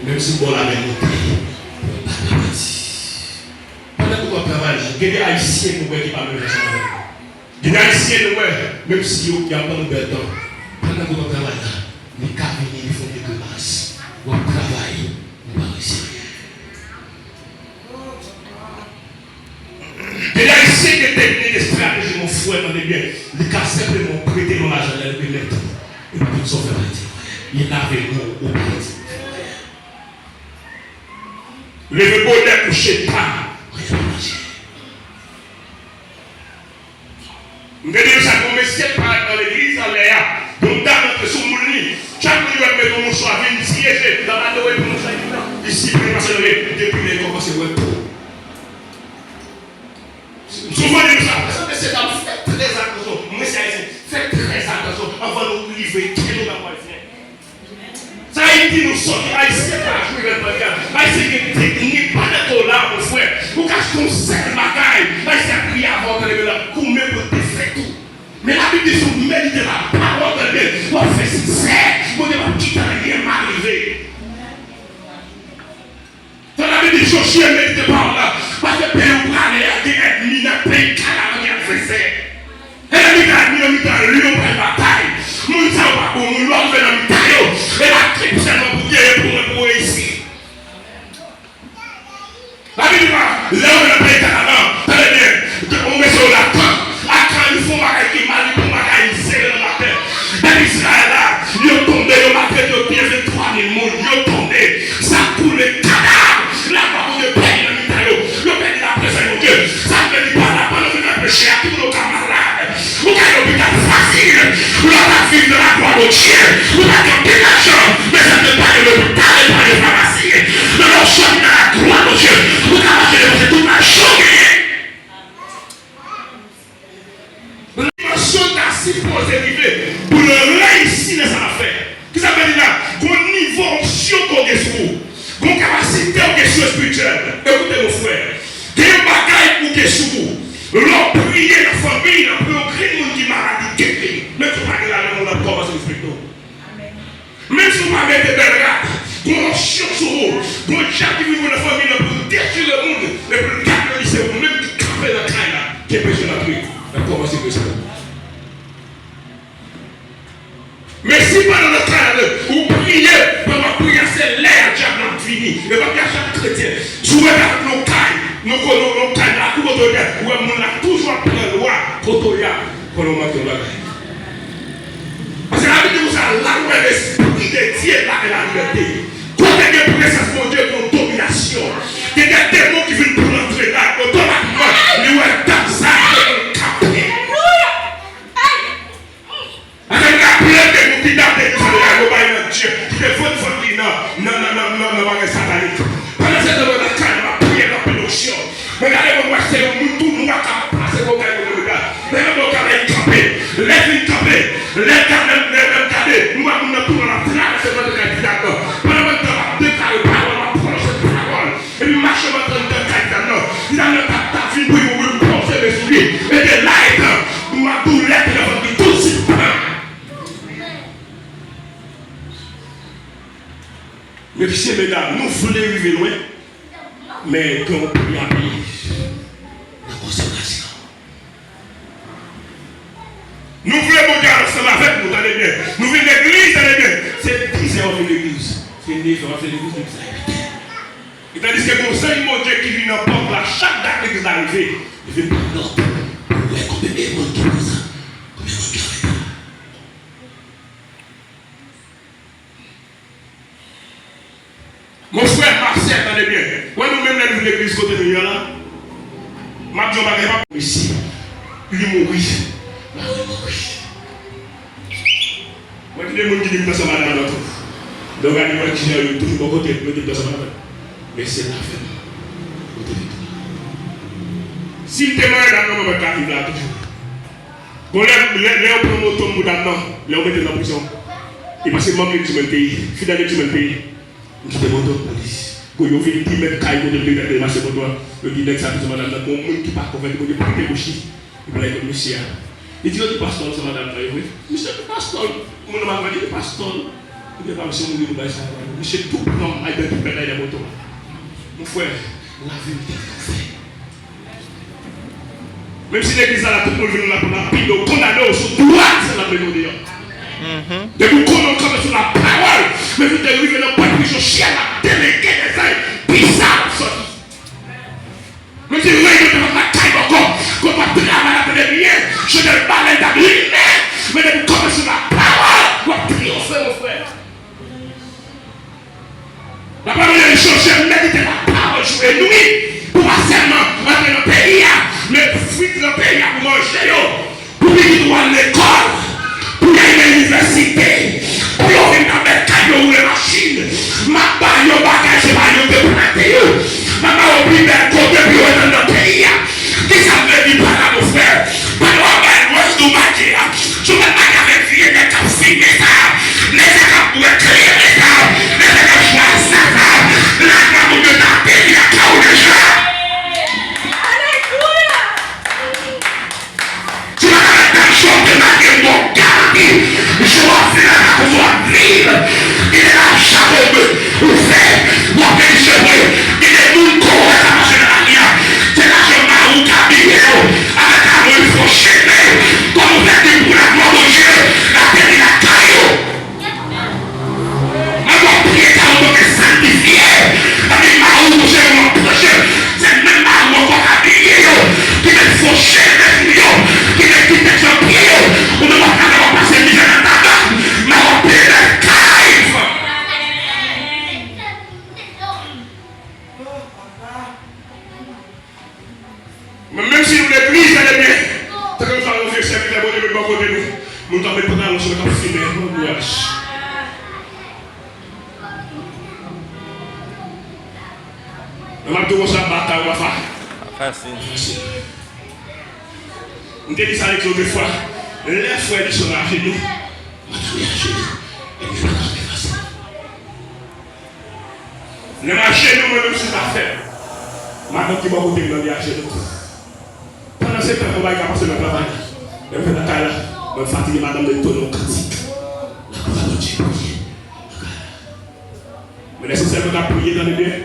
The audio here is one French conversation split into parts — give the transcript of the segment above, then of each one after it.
Même si bon la même pendant que vous travaillez, il y a des haïtiens qui parlent de ça. Il y a des haïtiens même si il y a pas de temps. Pendant que vous travaillez, les cabinets font des grimaces. Vous travaillez, vous ne réussissez rien. Il y a des haïtiens qui techniques, des stratégies, mon frère, mon bien. Les cas simplement prêter dans l'argent, les mettre. Et puis ils sont fait partie. Il avait nous au parti. Le bonheur couché pas. Rien à manger. Nous devons ça commencer par dans l'église à l'air. Donc dans notre sous-moulin, chaque jour nous mettons mon choix, venir siéger dans la douleur pour nous faire ici, depuis les commencé à voir tout. Souvent nous ça, c'est ça, faites très attention. Moi c'est faites très attention avant de nous livrer qui nous va faire. Ça a été nous sortir, Haïtien pas jouer le bagage. Haïtien qui technique, pas d'être là, mon frère. Pour qu'à ce qu'on sert le bagage, Haïtien prie avant de lever la cour, même pour te faire tout. Mais la Bible dit, si vous méditez la parole de Dieu, vous faites sincère, vous ne devez pas quitter rien m'arriver. Dans la Bible dit, Josué méditez par là, parce que Père ou Prane, il y a des ennemis, il y a des cadavres qui ont fait ça. Et la Bible a mis en lieu pour la bataille. Nous ne savons pas comment nous l'avons fait dans le taillot. Et la tripe seulement pour gagner pour ici. La Bible dit, là où on a payé Canada, très bien, on met sur la tente. À quand ils font ma qui m'a dit pour ma caille, c'est le matin. Dans Israël là, ils ont tombé, ils ont marqué de pieds de 3000 moules, ils ont tombé. Ça coule les cadavres. Là, on a payé dans le taillot. Ils ont payé la présence de Dieu. Ça ne veut pas la peine de faire péché à tous nos camarades. Vous avez l'hôpital facile. Vous avez vivre de la gloire de Dieu. Vous avez de l'argent. Mais ça ne veut pas de l'hôpital et pas de pharmacie. Nous nous sommes dans la gloire de Dieu. Vous avez de toute la journée. Dimension d'un supposé arriver pour le réussir dans sa affaire. Qu'est-ce que ça veut dire là? Qu'on niveau option qu'on est sur vous. Qu'on capacité en question spirituelle. Écoutez mon frère. Des bagailles pour que sur vous. L'on prier la famille, on peut créer une qui maladie guérie. Même si vous ne parlez pas, on a commencé à expliquer. Même si vous ne parlez pas de belles qu'on cherche sur vous, qu'on cherche qui vit dans la famille, on peut détruire le monde, et pour le garder, c'est vous-même qui campez la caille là, qui est péché la pluie. On a commencé à expliquer. Mais si pendant le temps, vous priez, pendant que c'est l'air, diable fini, et pas qu'à chaque chrétien, jouez avec nos cailles. Nous connaissons la cour de l'air, où on a toujours pris la loi, pour qu'on mette la bagaille. Parce que la Bible vous a la loi de l'esprit de Dieu là et la liberté. Quand il y a une présence de Dieu pour domination, il y a des démons qui viennent pour entrer là, automatiquement, ils vont être dans ça, ils vont capter. Avec la pleine de nous qui date de Dieu, qui est votre famille, non, satanique. Pendant cette heure, la calme, la prière, la pénotion. Regardez-moi, c'est le monde, tout le monde a passé au gars de regard. Regardez-moi, il est campé, lève-le campé, lève-le campé. Nous avons tout dans la trace de notre candidat. Pendant que nous avons déclaré parole, on prend cette parole. Et puis, marche dans notre candidat. Il a le ta vie, nous avons pensé les souliers. Et de là, nous avons tout l'être, tout de suite. Mais puis, mesdames, nous voulons arriver loin, mais quand on peut y aller, la consécration. Nous voulons monter ensemble avec nous, allez bien. Nous voulons l'église, allez bien. C'est 10 heures de l'église. C'est 9 heures de l'église, et tandis que mon Seigneur, mon Dieu, qui vient dans porte là, chaque date l'église arrivée, il vient pour l'ordre. Vous voyez combien de monde qui est ça? Combien de monde qui est là? Mon frère Marcel, attendez bien. Ouais, nous-mêmes, nous venons de l'église côté de nous là. Ma Dieu m'a pas ici. Il est mort. Moi, tous les gens qui disent que ça va dans notre. Donc, il y a des gens qui ont toujours bon côté, mais ça va. Mais c'est la fin. Si tu es malade, on va pas vivre là toujours. Quand les promoteurs nous donnent, les on met dans la prison. Et parce que membre du pays, fidèle du pays. Qui te montre la police. Quand ils ont fait des mètres cailles de l'État de marché pour toi, le guide ça pour madame, pour monde qui part convaincre, pour des gauchistes, il va être monsieur. Il dit, le pasteur, c'est madame, oui. Monsieur le pasteur, mon nom m'a dit le pasteur. Il n'est pas monsieur mourir de ça. Monsieur tout non, il est tout pédé les motos. Mon frère, la vérité est fait. Même si l'église a la tout le monde vient là pour la pile, on condamne sur droite, c'est la mélodie. De vous connaître sur la parole, mais vous devez vivre dans le point de vue chien à déléguer des ailes bizarres. Mais si vous voyez que ma taille encore, qu'on va travailler avec les miens, je ne vais pas les amener, mais de vous connaître sur la parole, on va triompher, mon frère. La parole est changer, méditer la parole jour et nuit, pour pas seulement rentrer dans le pays, mais fuir dans le pays pour manger, pour venir à l'école. Pour aller à l'université, pour aller dans les cailloux ou les machines, ma baille au bagage, c'est pas de planter. Maman, oublie mes côtés, puis on est dans le pays. Qu'est-ce que ça veut dire par là, mon frère? Par là, on va être tout maquillé. Je ne vais pas avec vie, les cap filmer ça, les cap pour écrire ça, les cap choisir ça, la cap pour te taper, la cap pour te jouer. Tu vas faire la chose de ma vie, mon gars. Je vois faire la voie vive. Il est là, chapeau, ou fait, ou fait cheveux. Il est mon corps, ça marche dans la vie. C'est là, je m'en ou cabine, avec un mot, il faut chaîner. Comme vous êtes pour la gloire de Dieu, la terre est la caillou. Avoir prié, ça vous doit être sanctifié. Avec ma ou, j'ai mon projet. C'est même ma ou, on va habiller, qui est fauché, qui est quitté son pied. On ne va pas passer mis à la table. Mais on peut le caille. Même si nous l'église, elle est bien. Tant que nous allons faire servir les bonnes de bon côté nous, nous allons mettre dans sur le camp filmé. Nous allons tout ça bataille, on va faire. Facile. On te dit ça avec l'autre fois. Les frères qui sont à genoux, on va trouver à genoux. Et puis, on va trouver facile. Les marchés, nous, même si c'est faire. Maintenant, qui va vous dire dans les genoux. Pendant ce temps, on va y passer le travail. Je vais faire la caille là. Je vais fatiguer madame de tonneau critique. La gloire de Dieu. Mais nécessairement, on va prier dans les biens.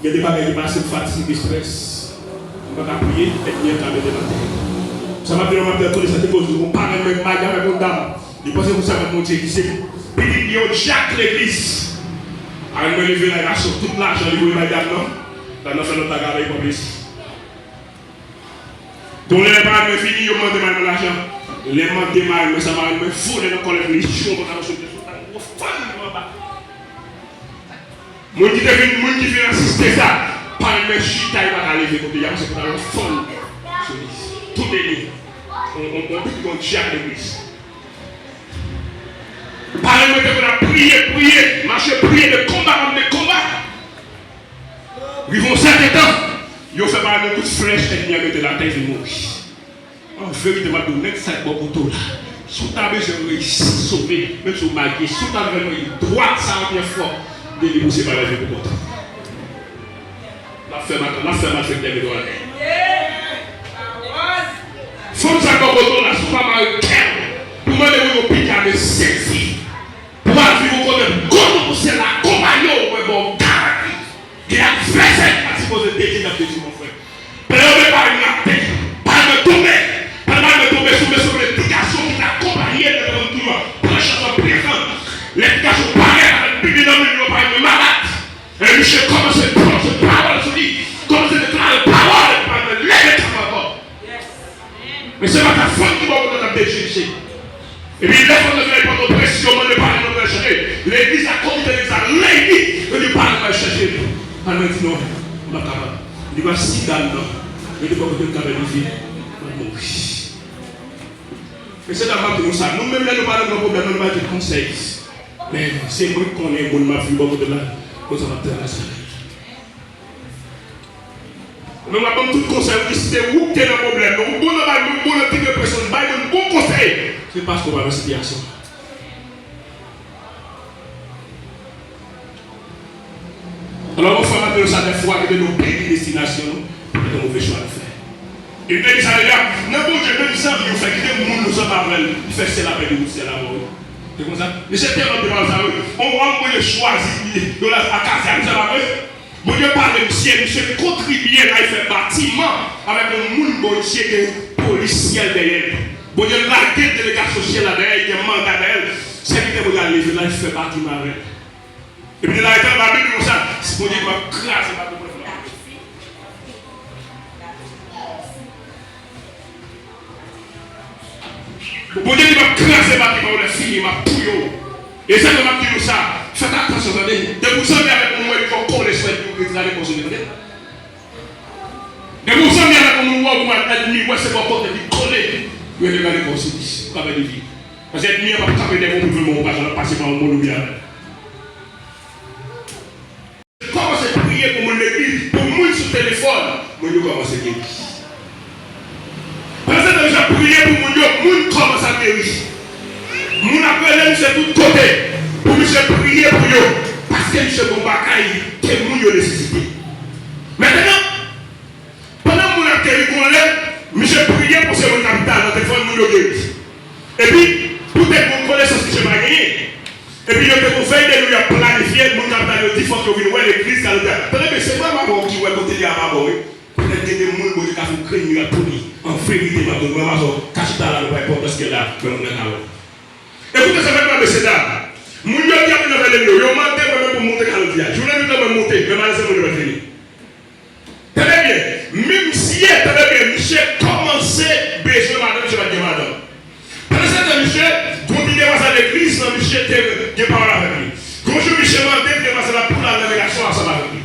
Il y a des bagages qui passent de fatigue, de stress. On va prier et bien calmer de la terre. Ça m'a dit, on m'a dit, cette cause, on parle avec madame, avec une dame. Il pense que vous savez mon Dieu qui c'est. Puis il dit, Jacques l'église. Alors, il me lever là, il a sorti tout l'argent, il voulait madame, non? Dans notre fait notre bagarre avec la ici. Donc, les parents me fini, ils m'ont demandé l'argent. Les m'ont demandé, mais ça m'a me fourré dans le collège, les chiens, on va acheter des choses. Mon qui vient assister ça, par le chita, il va aller vers le pays, c'est pour la fond. Tout est lié. On tient l'église. Par le fait qu'on a prié, marché, prié de combat, ils vont certains temps, ils ont fait mal de toute flèche et ils ont mis la tête de mourir. En vérité, je vais donner ça pour tout là. Sous ta main, je réussis à sauver, même sur ma vie, sous ta main, droite, ça va bien fort. Délivrer, c'est pas la vie pour toi. La ferme a fait des doigts. Faut que ça soit là, c'est pas mal. Pour moi, les gens piquent avec celle-ci. Pour moi, je vous connais, comment c'est la compagnie au bon caractère. Il a fait ça, il a supposé dédier la petite, mon frère. Mais on ne peut pas me tête, pas me tomber sur l'éducation qui l'accompagnait de l'entour. Pour la chanson présente, l'éducation paraît avec le bébé dans le milieu, par le malade. Et Michel commence à prendre cette parole, se dit, commence à déclarer la parole, et pas me lever comme encore. Mais c'est pas ta faute qui va vous donner des Jésus. Et puis, les femmes ne viennent pas de pression, on ne parle pas de chercher. L'église a compté les arrêts, on ne parle pas de chercher. Alors, il dit non, on va capable. Il dit, si dans non, il dit, pourquoi tu es capable de vivre? Mais c'est d'abord que nous savons. Nous-mêmes, nous parlons de nos problèmes, nous parlons de conseils. Mais c'est moi qui connais, moi, ma vie, beaucoup de là, nous avons intéressé. Nous avons tout conseil, c'est vous qui avez un problème. Nous avons un bon type de personne, nous avons un bon conseil. C'est parce qu'on va dans cette situation. Alors, on fait maintenant ça des fois que de nos pays de destination, et de mauvais choix à faire. Et puis, ça veut dire, n'importe quel Dieu, même ça, il fait que des gens nous en parlent, il fait c'est la paix de vous, c'est la mort. C'est comme ça. Mais c'est tellement de mal ça. On va choisir à Casa, ça va faire. Bon Dieu parle de monsieur contribuer à faire bâtiment avec un monde bon Dieu qui est policier derrière. Bon Dieu la délégation sociale là derrière, il y a un mandat derrière. C'est qui est là, il fait bâtiment avec. Et puis là, il y a la Bible comme ça. Si bon Dieu va craser ma boule. Bon Dieu va craser ma boule, on a fini ma pouille. Et ça, je m'a dit ça. Faites attention, attendez. De vous enlever avec moi, il faut qu'on les souhaite pour que vous allez consommer. De vous enlever avec moi, vous m'avez dit, moi, c'est pas pour te dire, coller. Vous allez regarder comme c'est pas de vie. Parce que l'ennemi va taper des mots pour le monde, on va passer par un monde bien. Commencez à prier pour mon église, pour moi sur le téléphone. Mon Dieu commence à guérir. Parce que j'ai prié pour mon Dieu, mon commence à guérir. Mon appel c'est tout côté pour monsieur prier pour eux parce que monsieur Bombakaï est mon nécessité. Maintenant, pendant mon accueil monsieur prier pour ce mon capital dans le téléphone mon guéri. Et puis, pour être mon connaissance que je vais gagner. Et puis, je vais vous faire de nous planifier mon capital de 10 fois que vous voyez l'église dans le terre. Mais c'est pas ma bonne qui va côté à ma bonne. Peut-être que des gens qui vont craindre pour lui. En vérité, ma bonne, ma bonne, cache pas là, pas parce que là, je vais vous dire. Écoutez, ça fait pas de ces dames. Mon Dieu qui a fait le vélo, il m'a demandé pour monter dans le village. Je voulais nous monter, mais malheureusement, je vais finir. Très bien. Même si, très bien, Michel commençait besoin, madame, je vais dire madame. Pendant ce temps, Michel, continuez à l'église, Michel était parole avec lui. Quand je Michel m'a dit, il va pour la navigation ensemble avec lui.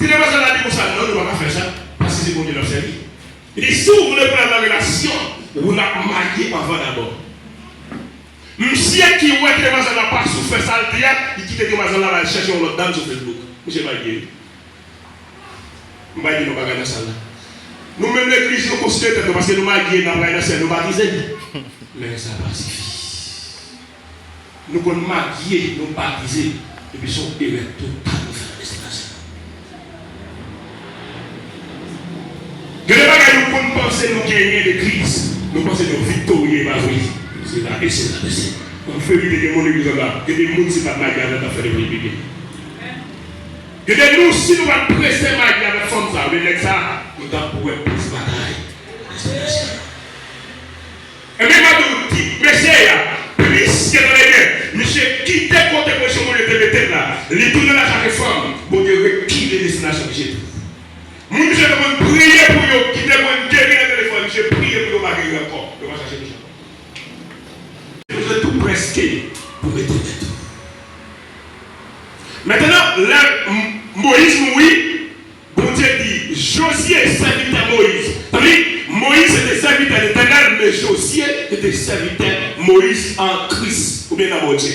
Il va dire pour ça, non, nous ne pouvons pas faire ça, parce que c'est pour Dieu dans sa vie. Il dit, si vous voulez prendre la navigation, vous la mariez avant d'abord. Monsieur qui voit que les gens n'ont pas souffert ça, il quitte les gens là, il cherche une autre dame sur Facebook. Monsieur Bagué. Je ne vais pas dire que nous ne pouvons pas ça. Nous-mêmes, l'église, nous considérons parce que nous avons dit que nous baptisés. Mais ça va suffire. Nous avons marié, nous baptisés, et puis nous sommes totalement faire la destination. De ne pas que nous pensons nous gagner l'église, nous pensons nous victorieux, oui. C'est là, et c'est là, et c'est là. On fait vite que mon église là, que des gens ne sont pas mariés avec la fête de l'Église. Que des nous, si nous allons presser mariés avec la femme, ça, avec ça, nous devons pouvoir plus de bataille. Et même à nous, monsieur, plus que dans les mains, monsieur, quittez côté pour ce monde de tête là, les tourner à chaque femme, pour Dieu quitter les destinations que j'ai. Moi, je demande prier pour eux, quitter pour guérir le téléphone, je prie pour eux, marier encore. Je vais chercher Michel. Vous êtes tout presque pour mettre tout. Maintenant, là, Moïse mourit, bon Dieu dit, Josué serviteur Moïse. Moïse était serviteur d'éternel, mais Josué était serviteur Moïse en Christ, ou bien dans mon Dieu.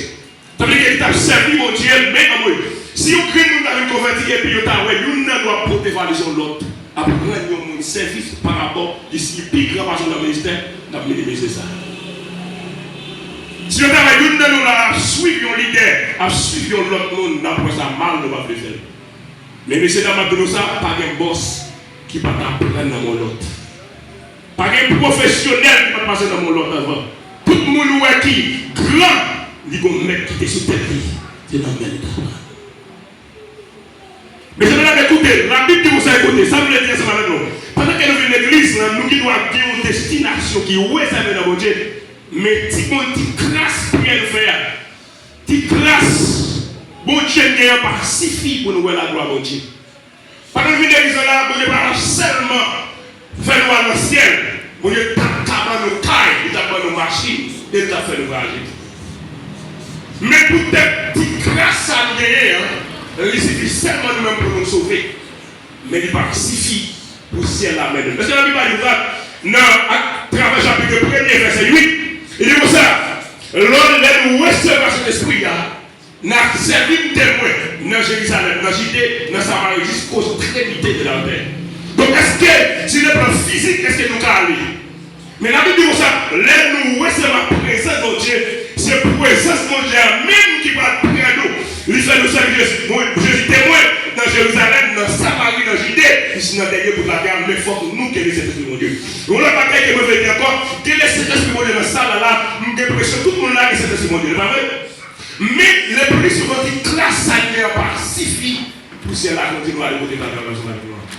Ça veut dire qu'il a servi mon Dieu, mais en Moïse. Si vous créez nous avons converti et puis nous doit porter valeur l'autre. Après, nous avons un service par rapport à ce qui est plus grand dans le ministère, nous avons minimiser ça. Si on travaille, nous avons suivi un leader, à suivre l'autre monde, nous avons ça mal, nous avons fait. Mais monsieur Damadou, ça, pas un boss qui va t'apprendre dans mon lot. Pas un professionnel qui va passer dans mon lot avant. Tout le monde qui grand, il va mettre qui était sous tête. C'est dans le même état. Mais je vais écouter, la Bible dit vous avez écouté, ça veut dire ça avec nous. Pendant que nous venons à l'église, nous qui doit dire une destination qui est ça dans mon Dieu. Mais si on dit grâce pour le faire, dit grâce, bon Dieu n'est pas suffit pour nous voir la gloire de Dieu. Pendant que nous venons à l'église là, bon Dieu pas seulement faire voir le ciel, bon Dieu tape dans nos cailles, il tape dans nos machines, il tape fait nous voyager. Mais pour cette grâce à nous gagner, il suffit seulement nous-mêmes pour nous sauver. Mais il pas suffit pour ciel la main. Parce que la Bible dit dans travers chapitre 1er, verset 8, il dit comme ça, l'homme nous recevoir cet esprit n'a servi de témoin dans Jérusalem, dans Judée, dans Samarie, jusqu'aux extrémités de la terre. Donc est-ce que, sur le plan physique, est-ce que nous allons aller? Mais la Bible dit comme ça, l'homme nous recevoir la présence de Dieu, c'est la présence de Dieu même qui va près à nous. Il fait nous servir Jésus témoin dans Jérusalem, dans Samarie, dans Judée, ici dans le dernier pour la terre, mais il faut que nous, quel est cet esprit de Dieu. On n'a pas dit que je veux dire encore, quel est cet esprit de Dieu dans ça là, j'ai l'impression que tout le monde là, c'est ce modèle, pas vrai? Mais les polices vont dire classe sanitaire pacifique pour cela continuer à aller voter dans la maison.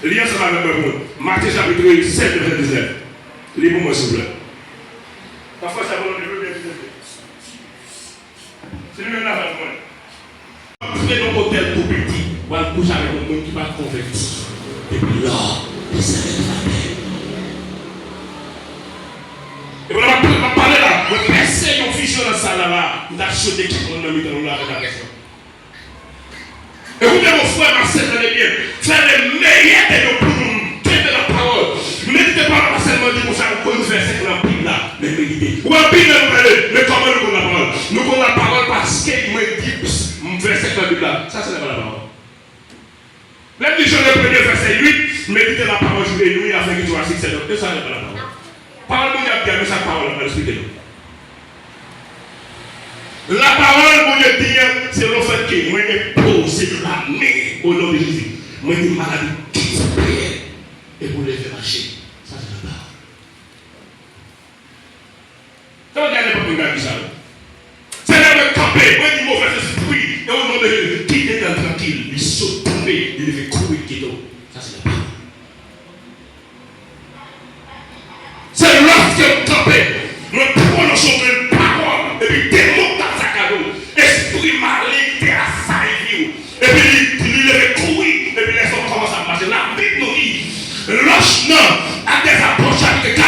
Il y a ça avec moi. Matthieu chapitre 7, verset 19. Lisez-moi s'il vous plaît. Parfois ça va le bien. C'est lui-même là avec moi. Vous faites un hôtel tout petit, ou un couche avec un monde qui va convertir. Et puis là, il s'est réveillé. Et voilà, on va parler là. On va passer une vision dans ça là. On a sauté qui on a mis dans la rédaction. Écoutez mon frère, ma sœur, allez bien. Faire le meilleur de nos pour de la parole. Méditez pas seulement dire pour ça qu'on nous fait cette Bible là. Mais méditez. Ou un Bible nous parler. Mais comment nous connaissons la parole? Nous connaissons la parole parce qu'il me dit verset dans la Bible là. Ça, c'est pas la parole. Même si je le premier verset 8, méditez la parole jour et nuit afin que tu sois 6, 7 heures. Et ça, c'est pas la parole. Parole mondiale qui a mis sa parole dans l'esprit de nous. La parole, mon Dieu, dit, c'est le fait que moi, je pose la main au nom de Jésus. Moi, je maladie qui se prière et vous les faire marcher. Ça, c'est la parole. Ça, vous regardez pas pour regarder ça. C'est là le camper. Moi, je dis, mauvais esprit. Et au nom de Jésus, qui était tranquille, il saute tomber, il fait courir qui ça, c'est la parole. C'est lorsque camper, nous prononçons une parole et puis démonte dans sa cadeau. Esprit malign qui a assailli. Et puis il devait courir. Et puis les hommes commencent à marcher. La Bible nous dit, lorsqu'on a des approches avec 4,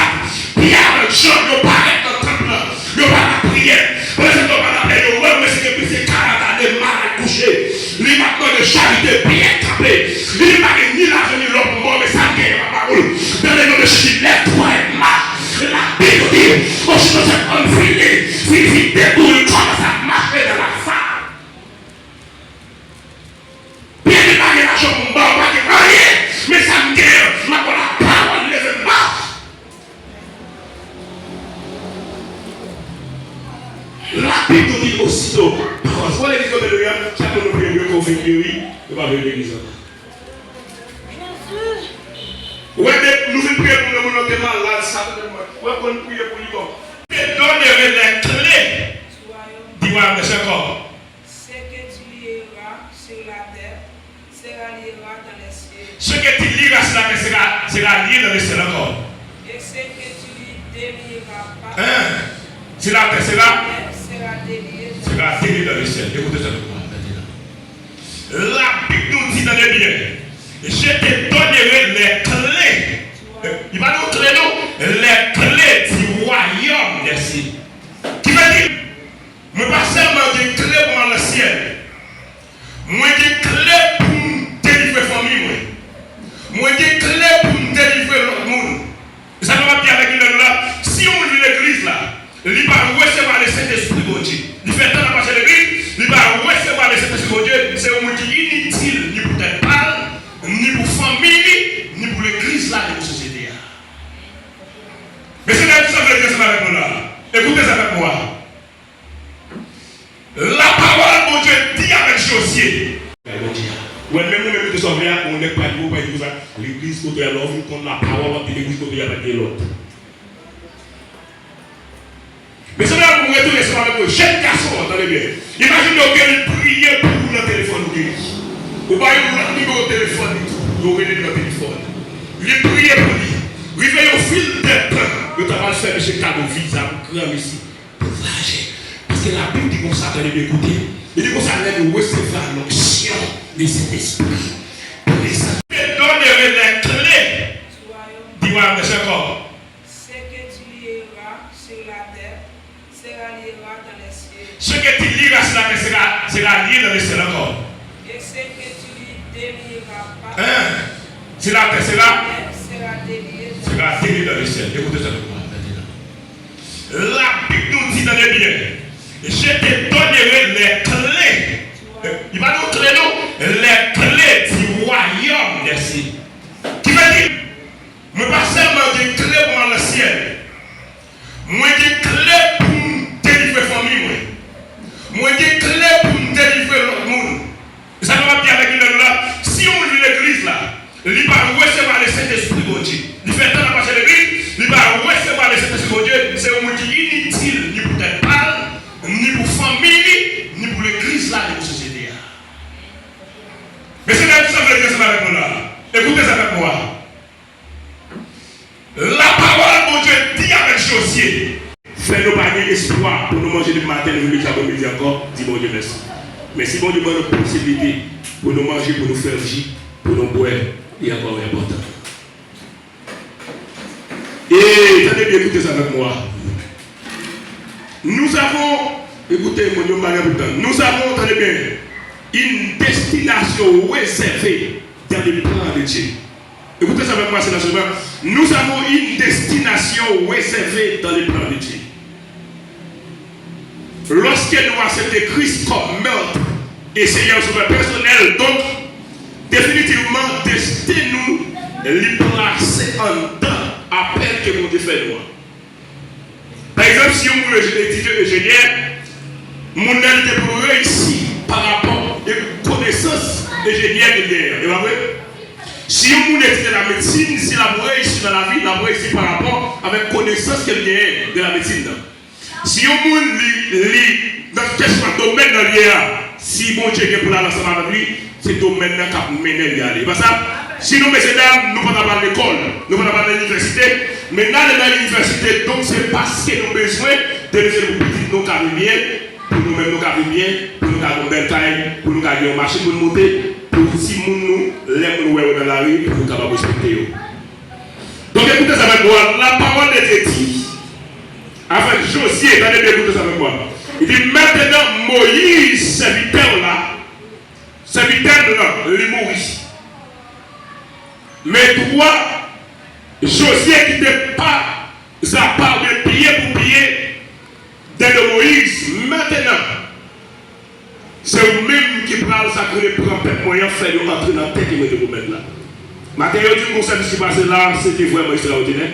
Pierre et Jean, ils paraissent dans le temple, ils parlent la prière. Parce que nous parlons de nous, mais c'est que c'est 40 années mal accouché. Il maintenant de charité bien capé. Il n'a ni l'argent ni l'homme mort, mais ça vient la parole. Dans le nom de Jésus, lève-toi et marche. La Bible dit, aussi dans cette homme fini, il déboule, il commence à marcher dans la femme. Bien qu'il n'y ait pas l'argent pour moi, pas qu'il n'y ait rien, mais ça me guère, ma la parole lève marche. La Bible nous dit aussitôt, parole, soit l'église de l'Église, chacun nous prie mieux qu'on fait mieux, il va venir l'église. Ouais, nous faisons prier pour nous monter malade, ça veut dire ouais, qu'on prie pour lui. Mais donnez les clés. Dis-moi, monsieur encore. Ce que tu liras sur la terre sera lié dans les cieux. Ce que tu liras sur la terre sera lié dans les cieux encore. Et ce que tu délieras pas sur la terre sera délié dans les cieux. Écoutez ça. La Bible nous dit dans les biens. Je te donnerai les clés. Il va nous donner les clés du royaume des cieux. Qui veut dire, je ne pas seulement des clés pour le ciel. Moi des clés pour délivrer la famille. Moi des clés pour délivrer l'autre monde. Ça ne va pas dire avec une là. Si on lit l'église là, il va recevoir le Saint-Esprit de Dieu. Il fait tant à passer l'église, il va recevoir le Saint-Esprit de Dieu. C'est un monde qui est inutile, ni pour tes parents, ni pour famille, ni pour l'église là, ni pour la société. Mais c'est là que ça veut dire avec moi là. Écoutez ça avec moi. La parole, mon Dieu, dit avec Josué. Ouais, même nous-mêmes qui sommes là, on n'est pas nous, l'église côté à l'autre, on la parole, et l'église côté à l'autre. Mais c'est là que vous retournez sur avec vous. Jeune garçon, entendez bien. Imaginez qu'il priait pour vous dans le téléphone. Vous voyez, vous avez un numéro de téléphone, vous avez le téléphone. Il priait pour lui. Il veut au fil de temps. Vous avez fait M. cadeau visa, grand ici, pour voyager. Parce que la Bible dit comme ça, vous allez m'écouter. Il dit comme ça, vous allez recevoir l'onction de cet esprit. Donnez les clés. Dis-moi, monsieur encore. Ce que tu liras sur la terre sera lié dans les cieux. Ce que tu liras sur la terre sera lié dans les cieux encore. Et ce que tu délieras pas sur la terre sera délié dans les cieux. Écoutez ça. La Bible nous dit dans les biens, je te donnerai les clés. Il va nous donner les clés du royaume des cieux. Qui veut dire, je ne pas seulement des clés pour le ciel, moi des clés pour délivrer la famille, moi des clés pour délivrer l'autre monde. Ça ne va pas bien avec une là. Si on lit l'église là, il va recevoir le Saint-Esprit de Dieu. Il fait tant à passer l'église, il va recevoir le Saint-Esprit de Dieu. C'est un monde inutile, ni peut-être avec moi là. Écoutez ça avec moi. La parole de Dieu dit avec Josué. Fais-nous pas espoir pour nous manger du matin, le midi encore. Dis bon Dieu merci. Mais si bon Dieu donne une possibilité pour nous manger, pour nous faire vivre, pour nous boire, il y a encore important. Et attendez bien, écoutez ça avec moi. Nous avons, écoutez, nous avons, attendez bien, une destination réservée dans les plans de Dieu. Écoutez ça avec moi, c'est la chose. Nous avons une destination réservée dans les plans de Dieu. Lorsque nous acceptons Christ comme meurtre et Seigneur sauveur personnel, donc définitivement, destinez-nous les placer en temps appel que mon Dieu fait nous. Par exemple, si on étudier ingénieur, mon âge pour réussir par rapport à la connaissance ingénieur de guerre. Et vrai? Si on étudie la médecine, si la réussir dans la vie, la réussir par rapport avec la connaissance qu'elle gagne de la médecine. Si on lit dans quel domaine dans l'IA, si bon Dieu est pour la ensemble avec lui, c'est le domaine qui a mené à aller. Parce que si nous, messieurs dames, nous ne pouvons pas à l'école, nous ne pouvons pas à l'université, maintenant dans l'université, donc c'est parce que nous avons besoin de nous carrer bien, pour nous-mêmes nous carrer bien, pour nous garder une belle taille, pour nous garder une machine pour nous monter, pour si nous l'aimons dans la rue, pour nous capables de respecter. Donc écoutez ça avec moi, la parole de Dieu dit, avec Josué, attendez bien, écoutez ça avec moi. Il dit maintenant Moïse, serviteur là, il mourit. Mais toi, Josué qui n'était pas à part de pied pour pied de Moïse, maintenant, c'est vous-même qui parlez sacré pour un peuple moyen faire entrer dans la tête de vous mettre là. Maintenant, il dit que ce qui s'est passé là, c'était vraiment extraordinaire.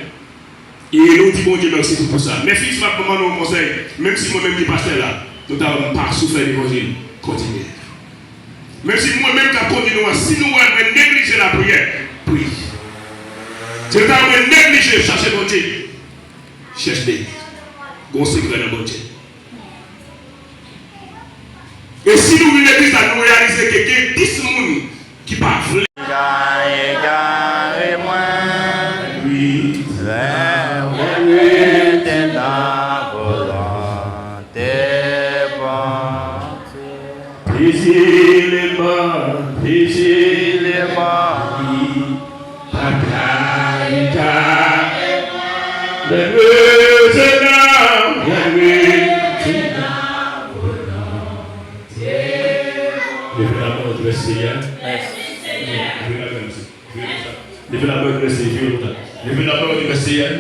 Et nous disons bon Dieu merci pour ça. Mes fils, ma maman nous conseille, même si moi-même je suis pasteur là, nous n'avons pas souffert l'évangile, continuez. Même si moi-même je continue, si nous avons négligé la prière, oui. Si nous avons négligé chercher mon Dieu, cherchez. Gros secret dans mon Dieu. Et si nous voulons l'église, nous réaliser que il y a 10 personnes qui parlent. Levez la main du Seigneur. Levez la main du Seigneur.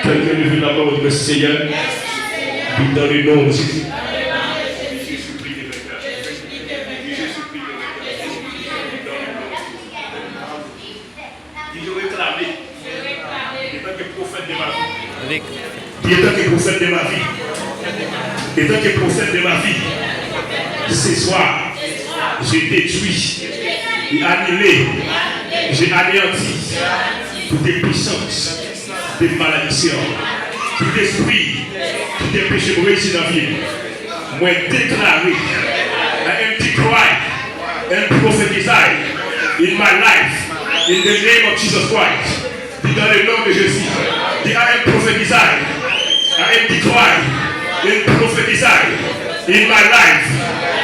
Quelqu'un levez la main du Seigneur. Dans le nom de Jésus. Il est temps que prophète de ma vie. Il est temps que prophète de ma vie. Ce soir, j'ai détruit, j'ai annulé, j'ai anéanti toutes les puissances, des malédictions, tout esprit, tout les péchés pour réussir dans la vie. Moi, déclaré, un petit cry, un prophète in my life, in the name of Jesus Christ. Dans le nom de Jésus, I am prophesying, I am declaring, in prophesying in my life,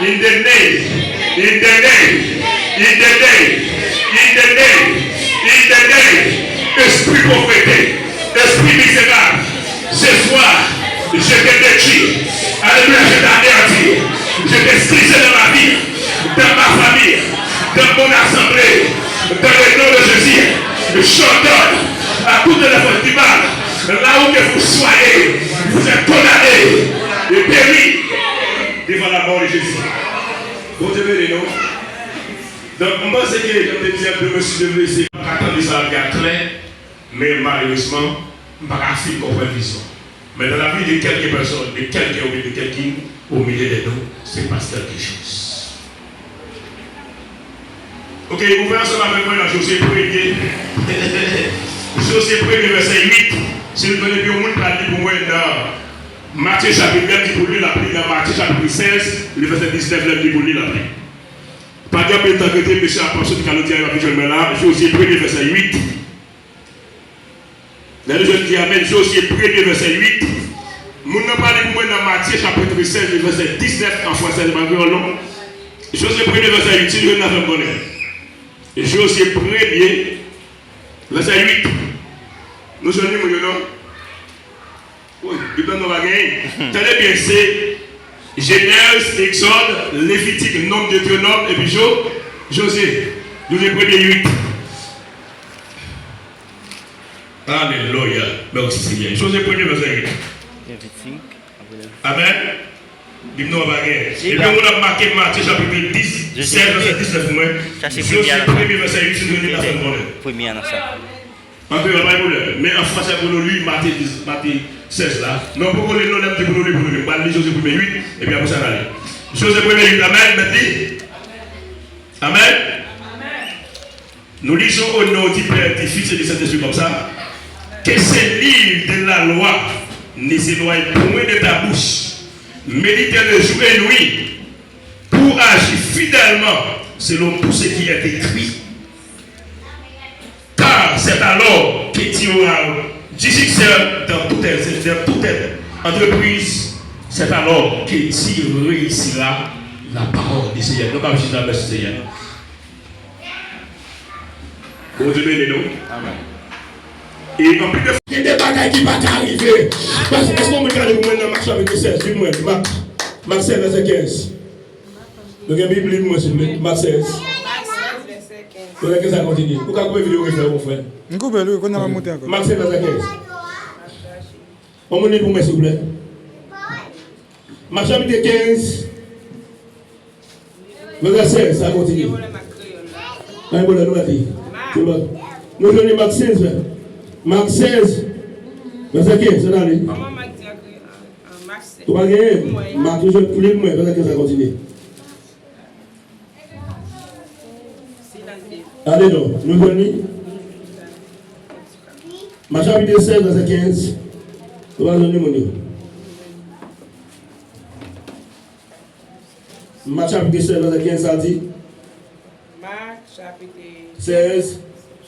in the name, in the name, in the name, in the name, in the name, esprit prophétique, esprit misérable, ce soir, je te détruis, alléluia, je t'anéantis, je t'excuse dans ma vie, dans ma famille, dans mon assemblée, dans le nom de Jésus, j'ordonne à toutes les forces du mal, là où que vous soyez, vous êtes condamnés et péris devant la mort de Jésus. Vous devez les noms. Donc, moi, c'est que je me disais un peu, me suis levé, c'est pas attendre ça à clair, mais malheureusement, je ne peux pas faire comprendre vision. Mais dans la vie de quelques personnes, de quelqu'un au milieu de nous, c'est passe quelque chose. Ok, vous verrez ensemble avec moi dans Josué 1er. Josué 1er, verset 8. Si vous connaissez bien, vous allez pour moi dans Matthieu chapitre 9, qui pour lui la pluie, dans Matthieu chapitre 16, le verset 19, qui pour lui la pluie. Par exemple, pas de temps que M. Apostle qui a le diable habituellement là, Josué 1er verset 8. Dans le jeune qui amène Josué 1er verset 8. Nous n'avons pas de moi dans Matthieu chapitre 16, verset 19 en français, c'est pas long. Josué 1er verset 8, si je n'avais pas connaître. Josué 1er verset 8. Nous sommes venus, non? Oui, il donne nos bagages. Tenez bien, c'est Genèse, Exode, Lévitique, Nombre, Deutéronome, et puis Josué. Josué 1er 8. Alléluia. Merci Seigneur. Josué 1er verset 8. Amen. Dis-nous bagages. Et puis on a marqué Matthieu chapitre 10, 16, verset 19. Josué 1er verset 8, si nous venons dans ce monde. Premier dans ça. Mais en français, pour nous lire Matthieu 16 là. Non, pour nous lire, nous allons pour nous lire. On va lire Josué 1er 8 et puis après ça, on va aller. Josué 1er 8, Amen. Maintenant. Amen. Nous lisons au nom du Père, du Fils et du Saint-Esprit comme ça. Que ce livre de la loi ne s'éloigne point de ta bouche. Médite-le jour et nuit pour agir fidèlement selon tout ce qui est écrit. Car c'est alors que tu auras du succès dans toute entreprise. C'est alors que tu réussiras la parole du Seigneur. Nous allons jamais merci Seigneur. Bon Dieu bénisse nous. Amen. Et en plus de il y a des bagages qui ne vont pas arriver. Parce que est-ce qu'on me regarde dans Marc chapitre 16, dis-moi, Marc 16, verset 15. Donc, la Bible, dis-moi, s'il vous plaît, Marc 16. Donc, qu'est-ce que ça continue? Pourquoi vous pouvez vidéo refaire, mon frère? Nous coupons le, qu'on a monté encore. Marc 16, verset 15. On me dit pour moi, s'il vous plaît. Marc chapitre 15, verset 16, ça continue. Nous venons Marc 16, Marc 16, verset 15, c'est là. Comment Marc dit Marc 16? Tu vas gagner. Marc, toujours plus libre, verset 15, ça continue. Allez donc, nous venons. Marc chapitre 16, verset 15. Tu vas donner mon Dieu. Marc chapitre 16, verset 15, ça dit. Marc chapitre 16.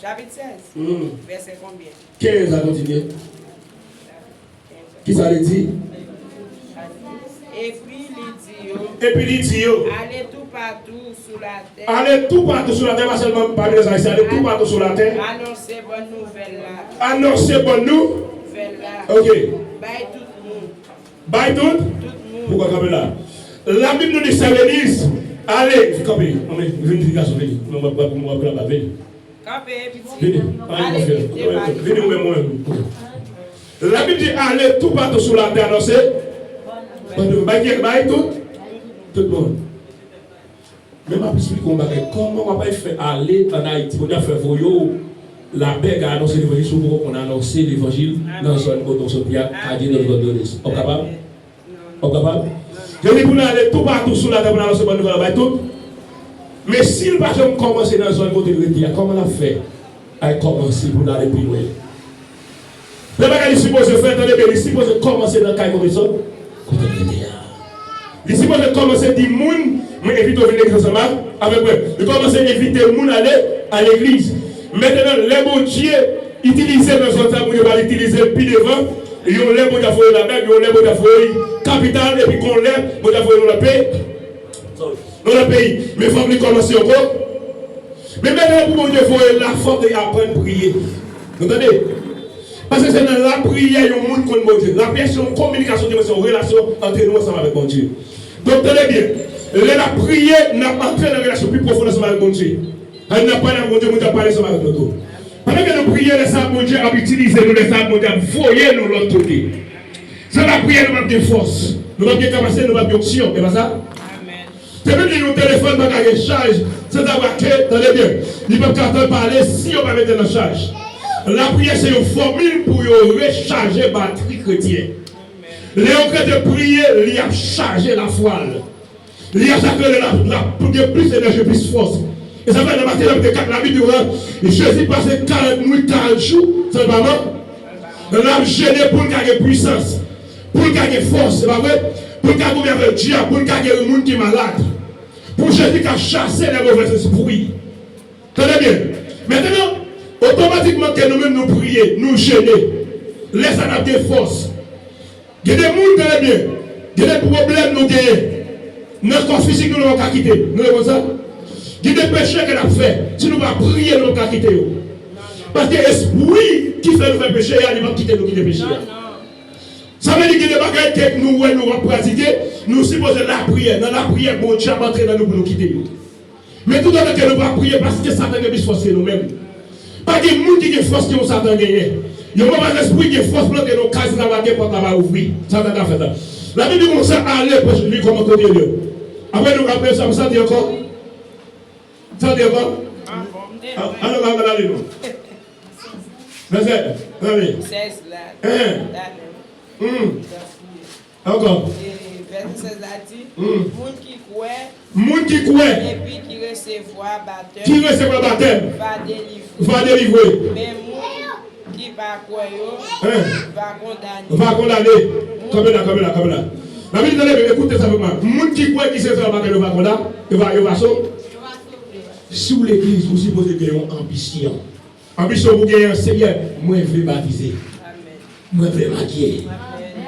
Chapitre 16. Verset combien? 15 à continuer. Qui ça le dit? Et puis il dit, allez tout partout sur la terre. Allez tout partout sur la terre, pas seulement parler des Haïtiens, allez tout partout sur la terre. Annoncez bonne nouvelle là. Annoncez bonne nouvelle là. Ok. Bye tout le monde. Bye tout? Tout le monde. Pourquoi comme là? La Bible nous dit ça Venise. Allez, campez. Venez, garçon, venez. On va pas venir. Campez, petit. Venez. Venez, moi. La Bible dit allez tout partout sur la terre, annoncez. Bye tout le monde. Mais je vais expliquer comment on va faire aller en Haïti pour faire voyo la paix à annoncer l'évangile, on a annoncé l'évangile dans son coton Sophia, à dire notre données. On est capable? On est capable? Je dis pour nous aller tout partout sur la terre pour annoncer bonne nouvelle tout. Mais si le patron commence dans son côté de l'État, comment on a fait? À commencer pour nous aller plus loin. Le bagage est supposé faire, attendez bien, il est supposé commencer dans le cas comme ça. Il est supposé commencer à dire moun, mais éviter de venir ensemble avec moi. Il commence à éviter moun aller à l'église. Maintenant, les bons dieux utilisés dans son temps, ils vont utiliser le pied devant. Ils ont l'air de faire la mer, ils ont l'air de faire capitale, et puis qu'on l'air de faire dans le pays. Dans le pays. Mais il faut que commencer encore. Mais maintenant, pour mon Dieu, il faut la force d'apprendre à prier. Vous entendez? Parce que c'est dans la prière, il y a un monde qu'on mon Dieu. La prière, c'est une communication, c'est une relation entre nous ensemble avec mon Dieu. Donc, tenez bien. La prière n'a pas entré dans une relation plus profonde ensemble avec mon Dieu. Elle n'a pas avec mon Dieu, nous avons parlé ensemble avec nous. Pendant que nous prions, les sables, mon Dieu a utilisé nous, les sables, mon Dieu a voyé nous l'autre côté. C'est la prière, nous avons de force. Nous avons de capacité, nous avons d'option. C'est pas ça? C'est même que nos téléphones ne peuvent pas charge. C'est d'avoir que, tenez bien, ils peuvent pas parler si on va mettre en charge. La prière, c'est une formule pour recharger la batterie chrétienne. Les chrétiens de prier, il y a chargé la voile. Il y a pour que plus d'énergie, plus force. Et ça fait la matin, la vie durant, Jésus passait 40 nuits, 40 jours, c'est pas vrai? L'âme gênée pour gagner puissance, pour gagner force, c'est pas vrai? Pour gagner le diable, pour gagner le monde qui est malade, Pour Jésus qui a chassé les mauvais esprits. Tenez bien. Maintenant, automatiquement que nous-mêmes nous prions, nous gêner, laissez nous des forces. Il y a des gens, tenez bien, il y a des problèmes nous gagnons. Notre corps physique, nous n'avons pas quitté. Nous avons ça. Il y a des péchés qu'elle a fait. Si nous ne pas prier, nous n'avons pas quitté. Parce que l'esprit qui fait nous faire péché, il va quitter nous quitter péché. Ça veut dire que les bagages que nous allons pratiquer, nous supposons la prière. Dans la prière, bon Dieu va entrer dans nous pour nous quitter. Mais tout le temps que nous allons prier parce que Satan a plus force que nous-mêmes. Pas que les gens qui ont force que Satan a gagné. Il y a un esprit qui a force pour que nos cases travaillent pour nous ouvrir. Satan a fait ça. La Bible dit qu'on s'est allé pour lui comme côté de Dieu. Après nous rappelons ça, ça dit encore. Ça dit encore. Alors, on va aller nous. Verset 16 là. Encore. Verset 16 a dit, moun qui croit et puis qui recevra baptême va délivrer. Mais moun qui va croire va condamner. Comme là. La Bible dit, écoutez ça vraiment. Moun qui croit qui se fait baptême va condamner, il va sauver. Sous l'église, vous supposez qu'il y a une ambition. Ambition, vous gagnez un Seigneur, moi je vais baptiser. Moi je vais maquiller.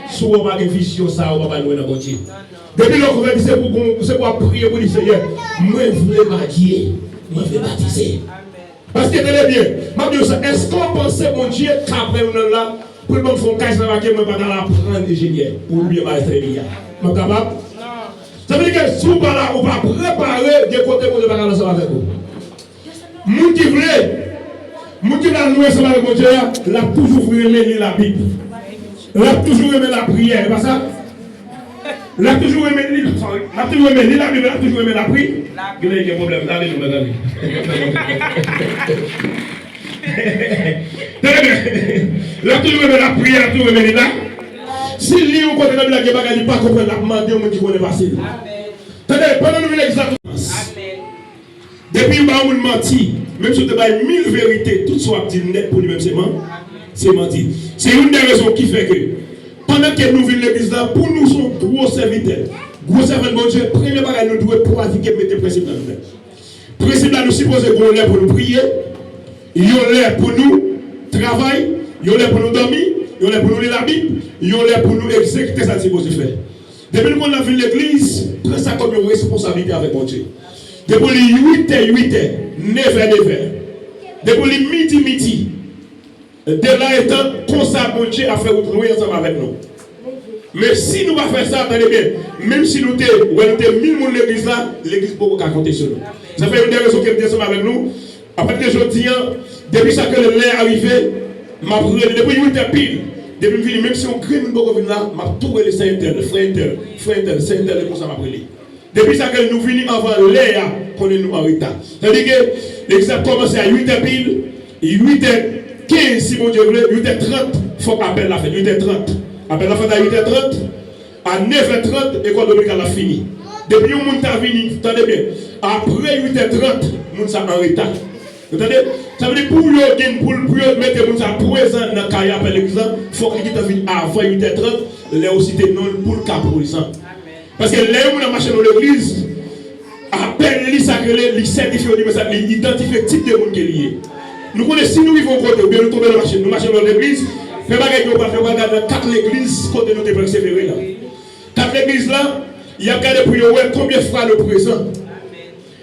Si vous n'avez pas de vision, ça, on va pas nous dans Dieu. Depuis lors, c'est pour prier pour le Seigneur. Moi je vais maquiller. Moi je vais baptiser. Parce que tenez bien, est-ce qu'on pensait, mon Dieu, qu'après on est là, pour le monde faire un cache dans la gueule, moi je vais prendre ingénieur pour bien maîtriser les gars. Je suis capable? Ça veut dire que si vous ne là, on va préparer des côtés pour ne pas aller ensemble avec vous. Moun qui va nous ensemble avec mon Dieu, il a toujours voulu lire la Bible. Il a toujours aimé la prière, pas ça? Il a toujours aimé lire la Bible, il a toujours aimé la prière. Il y a un problème, allez-nous, madame. Il a toujours aimé la prière, il a toujours aimé lire. Si lui ou côté de la Bible, il n'a pas compris, il a demandé au monde qui connaît facile. Tenez, pendant nous l'exemple. Depuis que nous menti, même si tu as 1000 vérités, tout soit dit net pour lui-même, c'est menti. C'est une des raisons qui fait que, pendant que nous vivons l'église là, pour nous sommes gros serviteurs. Gros serviteurs, mon Dieu, premier bagage, nous devons pratiquer, mettre le principe dans nous. Principe là, nous supposons qu'on est pour nous prier, il y a l'air pour nous travailler, il y a l'air pour nous dormir, il y a l'air pour nous lire la Bible, il y a l'air pour nous exécuter ça, c'est supposé faire. Depuis qu'on a vu l'église, prends ça comme une responsabilité avec mon Dieu. Depuis les 8h, 9h. Depuis les midi. De là étant, comme ça, mon Dieu a fait nous ensemble avec nous. Mais si nous ne pas faire ça, attendez bien, même si nous sommes 1000 personnes l'église là, l'église peut pas compter sur nous. Ça fait une des raisons qu'elle est ensemble avec nous. Après que je dis, depuis ça que le lait est arrivé, depuis 8h pile, depuis même si on crée une bonne venir là, m'a tout les Saint-Inter, le frère Saint-Inter, comme ça m'a brûlé. Depuis ça que nous venons avant l'air, qu'on est nous en retard. C'est-à-dire que l'examen commence à 8h pile, 8h15 si mon Dieu veut, 8h30, il faut qu'appelle la fête, 8h30. Appelle la fête à 8h30, à 9h30, l'école dominicale a fini. Depuis que le monde a fini, attendez bien, après 8h30, le monde est en retard. Vous entendez? Ça veut dire pour mettre le monde présent dans le carrière après l'examen, il faut qu'il vienne avant 8h30, là aussi non pour le cas présent. Parce que là où on a marché dans l'église, à peine les sacrés, les certifiés, les identifiés le type de monde qui est lié. Nous connaissons, si nous vivons côté, ou bien nous tombons dans la machine, nous marchons dans l'église, mais pas que nous regardons dans 4 églises côté nous devons persévérer là. 4 églises là, il y a regardé pour voir combien de fois le présent.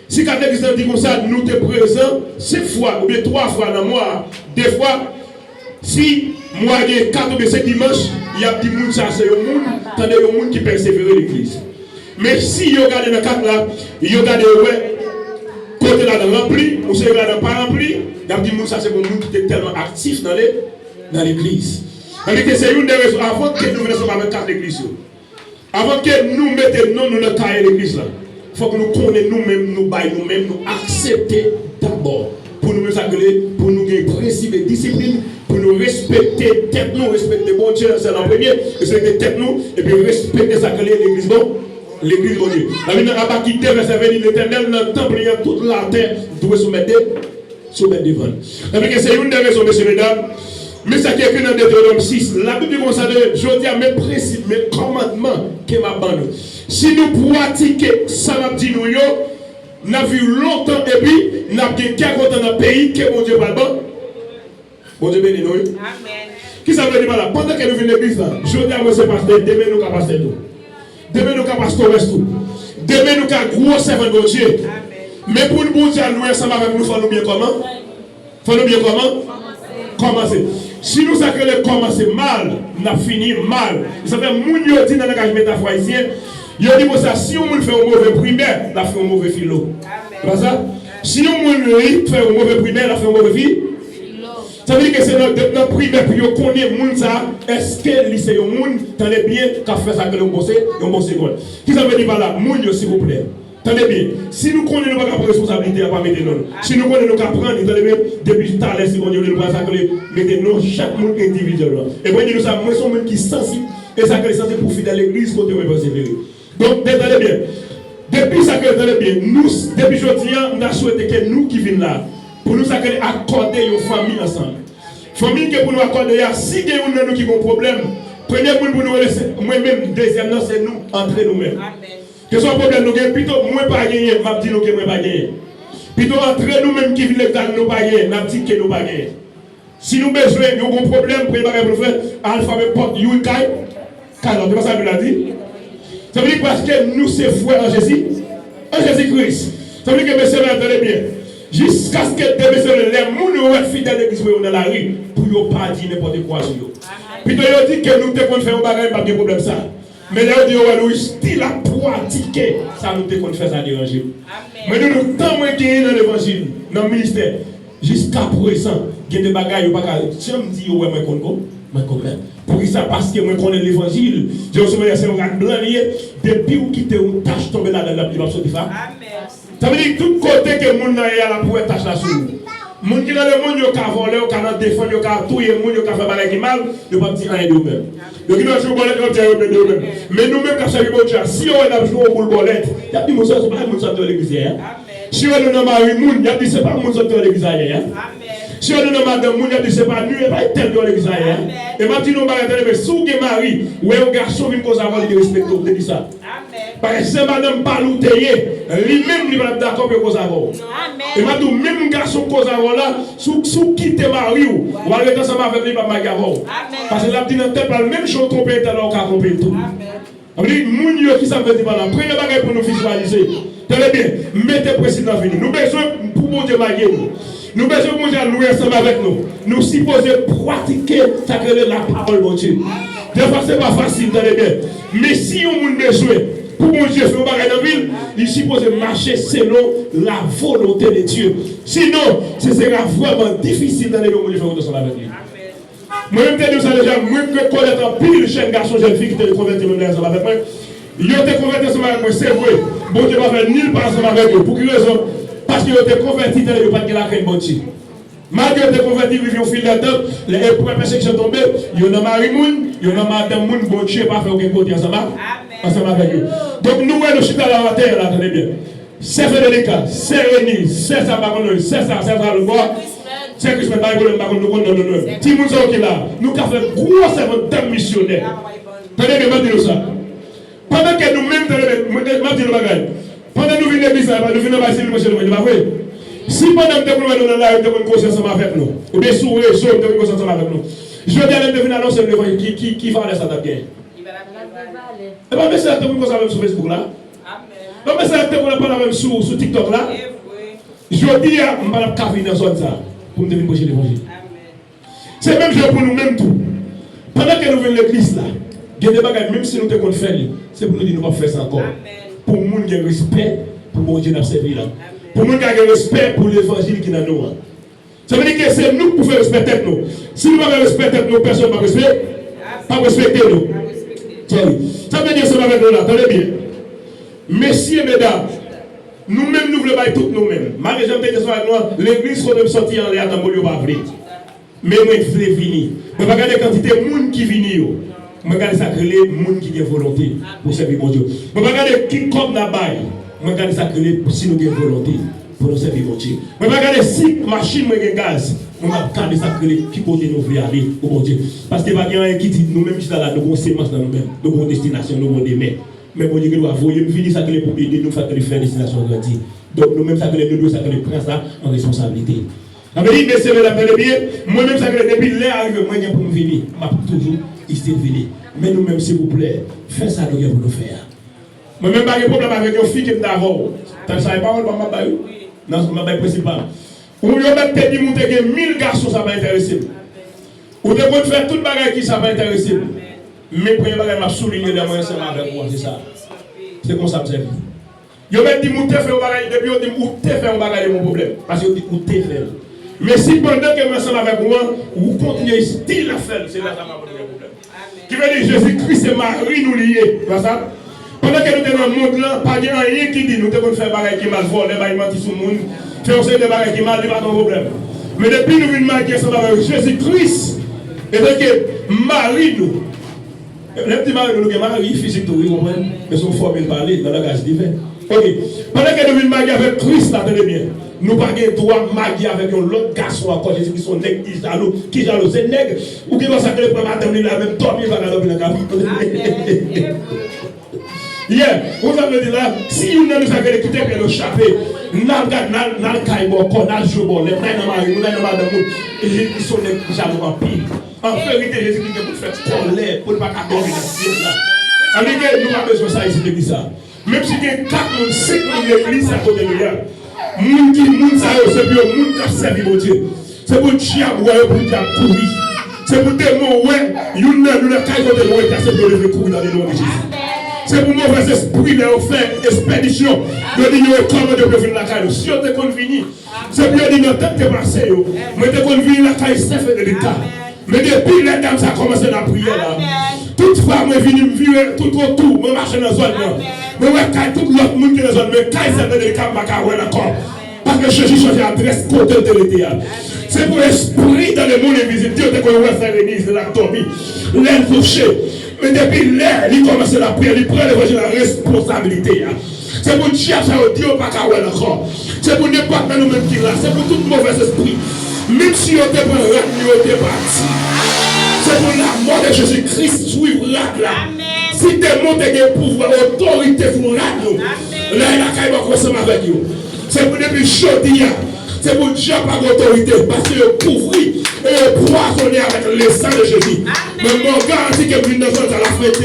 Si 4 églises dit comme ça, nous sommes présents 5 fois, ou bien 3 fois dans le mois, 2 fois, si moi j'ai 4 ou 5 dimanches, il y a des gens ça c'est un monde, tandis qu'il y a un monde qui persévère l'église. Mais si vous regardez dans 4 là, vous regardez côté là rempli, ou c'est là pas rempli, il y a des gens ça c'est un monde qui est tellement actif dans l'église. C'est une des raisons avant que nous venions avec 4 églises. Avant que nous mettions nous dans l'église là, il faut que nous connaissions nous-mêmes, nous accepter d'abord. Pour nous sacrer, pour nous gagner principe et discipline, pour nous respecter tête nous, respecter bon Dieu, c'est la première, respecter tête nous, et puis respecter sacrer l'église bon, l'église bon Dieu. La Bible n'a pas quitté, verset 20, l'Éternel dans le temple, toute la terre doit soumettre devant. C'est une des raisons, messieurs, mesdames. Mais ça qui est écrit dans Deutéronome 6, la Bible concerne, je dis à mes principes, mes commandements qui m'abandonnent. Si nous pratiquons ça, m'a dit nous, nous avons vu longtemps et puis nous avons vu quelqu'un dans le pays que mon Dieu parle bon. Bon Dieu béni nous. Amen. Qui ça veut dire là? Pendant que nous venons à l'église là, je dis à moi c'est pasteur, demain nous avons pasteur tout. Demain nous avons pasteur tout. Demain nous avons gros servant de Dieu. Mais pour nous bon Dieu louer ensemble avec nous, il faut nous bien comment? Il faut nous bien comment? Commencer. Si nous avons commencé mal, nous avons fini mal. Ça fait moun yo dit dans l'engagement métaphore haïtien, yo dit ça si on fait un mauvais primaire, la fait un mauvais philo. Pas ça? Si on fait un mauvais primaire, la fait un mauvais philo. Ça veut dire que c'est notre primaire pour qu'on connaisse moun ça. Est-ce que le lycée yon moun tenez bien qu'a fait ça que l'on bosse seconde. Qui ça veut dire par là? Moun yo s'il vous plaît. Tenez bien, si nous connaissons pas la responsabilité, on va mettre nous. Si nous connaissons qu'à prendre, tenez bien, depuis tout à l'heure, si on dit nous va mettre nous chaque monde individuellement. Et moi, nous sommes gens qui sont sensibles, et ça que les sensibles pour finir l'église, côté où on va persévérer. Donc, tenez bien, depuis ça que tenez bien, nous, depuis aujourd'hui, on a souhaité que nous qui venons là, pour nous accorder une famille ensemble. Famille que pour nous accorder, si il y a nous qui ont un problème, premier pour nous laisser, moi-même, deuxième, c'est nous, entre nous-mêmes. Amen. Que soit problème, nous gagnons plutôt, moi pas gagner, je dis nous que moi pas gagner. Plutôt entre nous-mêmes qui vivons l'état, nous pas gagner, nous dit que nous pas gagner. Si nous besoin, nous avons un problème, préparez pour faire, alphabet porte, you kai, alors, c'est pas ça que nous l'a dit. Ça veut dire parce que nous sommes frères en Jésus-Christ. Ça veut dire que messieurs, attendez bien. Jusqu'à ce que les messieurs, les gens soient fidèles à l'église dans la rue, pour ne pas dire n'importe quoi sur eux. Plutôt, ils disent que nous devons faire un bagage, pas de problème ça. Mais là, nous style à pratiquer, ça nous déconne faire ça déranger. Mais nous, nous temps moins gagné dans l'évangile, dans le ministère, jusqu'à présent, il y a des bagages, il n'y a pas de si on me dit, ouais, moi, pour ça, parce que moi, je connais l'évangile, je reçois un rat blanc, depuis où quitter une tâche tomber là dans la Bible, ça veut dire que tout côté que le monde est là pour être tâche là sur nous. Les gens qui dans le monde, ils ont volé, ils ont défendu, ils ont tué, ils ont fait mal, ils ont pas dit rien de eux-mêmes. Donc, ils ont joué au bolette, ils ont dit eux-mêmes. Mais nous-mêmes, quand ça arrive, si on a joué au bolette, il y a des gens qui ne sont pas les gens de l'église. Si on a marié, il y a des gens qui ne sont pas les gens de l'église. Si on a madame, il y a des gens qui ne sont pas tel de l'église. Et maintenant, nous si vous êtes marié, ou un garçon qui vous a respecté, vous dites ça. Parce que c'est madame pas l'oublier, lui-même, il va être d'accord avec vous avoir. Et maintenant, même garçon qui vous a là, sous quitter marié, ou aller ensemble avec lui, pas magaron. Parce que la petite tête pas le même chose qu'on peut être là, on peut tromper tout. On dit, moun qui ça veut dire là, prenez bagage pour nous visualiser. Tenez bien, mettez président dans nous. Nous besoin pour mon Dieu marier nous. Nous besoin pour mon Dieu louer ensemble avec nous. Nous supposons pratiquer ça que la parole de Dieu. Des fois, ce n'est pas facile, tenez bien. Mais si on a besoin, pour mon Dieu faire un bagage dans la ville, il suppose marcher selon la volonté de Dieu. Sinon, ce sera vraiment difficile d'aller au monde faire ensemble avec lui. Moi-même, je dis ça déjà, moi, je connais un pile de jeunes garçons, jeunes filles qui étaient convertis ensemble avec moi. Ils ont été convertis ensemble avec moi, c'est vrai. Bon Dieu va faire nul pas ensemble avec eux. Pour quelle raison? Parce qu'ils ont été convertis dans le pas de la reine bon Dieu. Malgré qu'ils ont été convertis, ils vivent au fil de temps, les premières personnes qui sont tombées, ils ont mari moun, ils ont madame moun, bon Dieu, pas fait aucun côté ensemble avec eux. Donc nous, nous sommes dans la terre, là, attendez bien. C'est Fédérica, c'est Rémi, c'est ça, c'est ça, c'est ça, le bois. C'est que je ne sais pas si nous si nous sommes là, nous avons fait gros servant missionnaire. Tenez bien, je dis ça. Pendant que nous-mêmes, pendant que nous venons à l'église, nous venons à l'église, si pendant que nous venons là, nous avons une conscience avec nous, ou bien sous réseau, nous avons une conscience avec nous, je veux dire, nous venons annoncer l'évangile qui va aller ça d'abord. Et bien, mais c'est une conscience même sur Facebook là. Non, mais c'est une conscience même sur TikTok là. Je dis, je ne vais pas venir dans zone ça. Pour nous devenir l'évangile. C'est même chose pour nous-mêmes tout. Pendant que nous venons à l'église là, il y a des bagages, même si nous devons faire, c'est pour nous dire que nous ne pouvons pas faire ça encore. Pour nous qui avons respect, pour mon Dieu nous servir là. Pour nous qui avons respect pour l'évangile qui est dans nous. Ça veut dire que c'est nous qui pouvons respecter nous. Si nous ne respectons pas nous, personne ne va respecter nous. Ça veut dire que c'est avec nous là, attendez bien. Messieurs, mesdames, nous-mêmes, nous voulons pas tout nous-mêmes. Malgré que l'église soit même sortie en l'air dans le pas vrai. Mais moi, je veux venir. Je vais regarder la quantité de monde qui vient. Je vais regarder ça que les gens qui ont volonté pour servir mon Dieu. Je vais regarder qui comme là-bas. Je vais regarder ça que les si nous avons volonté pour nous servir mon Dieu. Je vais regarder si machine ou gaz. Je vais regarder ça que les qui côté nous voulons aller au mon Dieu. Parce que il y a un qui dit nous-mêmes, nous avons sémence dans nous-mêmes, nous avons destination, nous avons des mains. Mais bon Dieu, nous avons voulu ça que les pour aider nous faire que les frères destination grandir. Donc nous-mêmes, ça que nous devons prendre ça en responsabilité. Ça veut dire, messieurs, mesdames, bien, moi-même, ça que depuis l'air arrive, moi, pour me venir, je toujours ici venir. Mais nous-mêmes, s'il vous plaît, faites ça, nous pour nous faire. Moi-même, pas de problème avec une fille qui est d'avant. Tu ne savais pas, on va m'abattre. Non, c'est ma principal. Ou vous mettez dit, monter 1000 garçons, ça va intéresser. Ou de vous faire toute bagarre qui ça va intéresser. Mais premier bagage m'a souligné de moi ensemble avec moi, c'est ça. C'est comme ça que c'est. Yo met dit monter faire un bagage depuis on dit ou te faire un bagage de mon problème parce que dit ou te faire. Mais si pendant que vous ensemble avec moi, vous continuez style à faire, c'est là ça m'a posé problème. Qui veut dire Jésus-Christ et Marie nous liés, pas ça? Pendant que nous sommes dans le monde là, pas de rien qui dit nous devons faire bagage qui mal voler, bagage mentir sur le monde, faire aussi des bagages qui mal, pas de problème. Mais depuis nous venons marier ensemble avec Jésus-Christ, et donc Marie nous. Les petits maris nous ont marié physique, vous comprenez? Mais son formule parler dans le langage divin. Ok. Pendant que nous venons marier avec Christ, là, tenez bien. Nous n'avons pas le droit de marier avec un autre garçon encore, Jésus qui sont nègres, qui jaloux, c'est nègre. Ou qui vont s'accueillir pour madame, il a même dormi, il va dans le café. Yeah, vous avez dit là, si vous ne nous avez écouté, puis nous chapé, nous avons caïbo, nous avons joué, nous avons madame, et ils sont des jaloux en pile. En vérité, Jésus qui pour faire colère, pour ne pas dormir dans le ciel là. En vérité, nous n'avons pas besoin de ça ici, l'église. Même si il y a 4 ou 5 l'église à côté de là. Moun qui moun sa yo, c'est pour moun qui servi mon Dieu. C'est pour diable ouais pour diable courir. C'est pour démon ouais, yon ne nous caille côté loin c'est pour lever courir dans le nom de Jésus. C'est pour mauvais esprit de faire expédition. De dire comment de venir la caille. Si on te convenu, c'est pour dire non tête passé yo. Mais te convenu la caille c'est fait de l'état. Mais depuis les dames ça commencé la prière là. Toutefois moi venu me vivre tout autour, moi marcher dans zone là. Mais ouais, tout l'autre monde qui est dans la zone, mais quand il s'est donné le camp, il encore. Parce que Jésus change l'adresse côté de l'été. C'est pour l'esprit dans le monde invisible. Dieu te connaît faire l'église de la tombée. L'air touché. Mais depuis l'air, il commence la prière, il prend la responsabilité. C'est pour Dieu, ça Dieu pas qu'à encore. C'est pour n'importe nous même qui là. C'est pour tout mauvais esprit. Même si on te prend on te parti. C'est pour la mort de Jésus-Christ suivre là. Si tu montes des pouvoirs, autorité pour nous, là, il a qu'à commencer avec vous. C'est pour depuis jeudi, c'est pour Dieu par autorité, parce que vous couvrez et vous poisonnez avec le sang de Jésus. Mais mon garantie que vous n'avez pas la fête,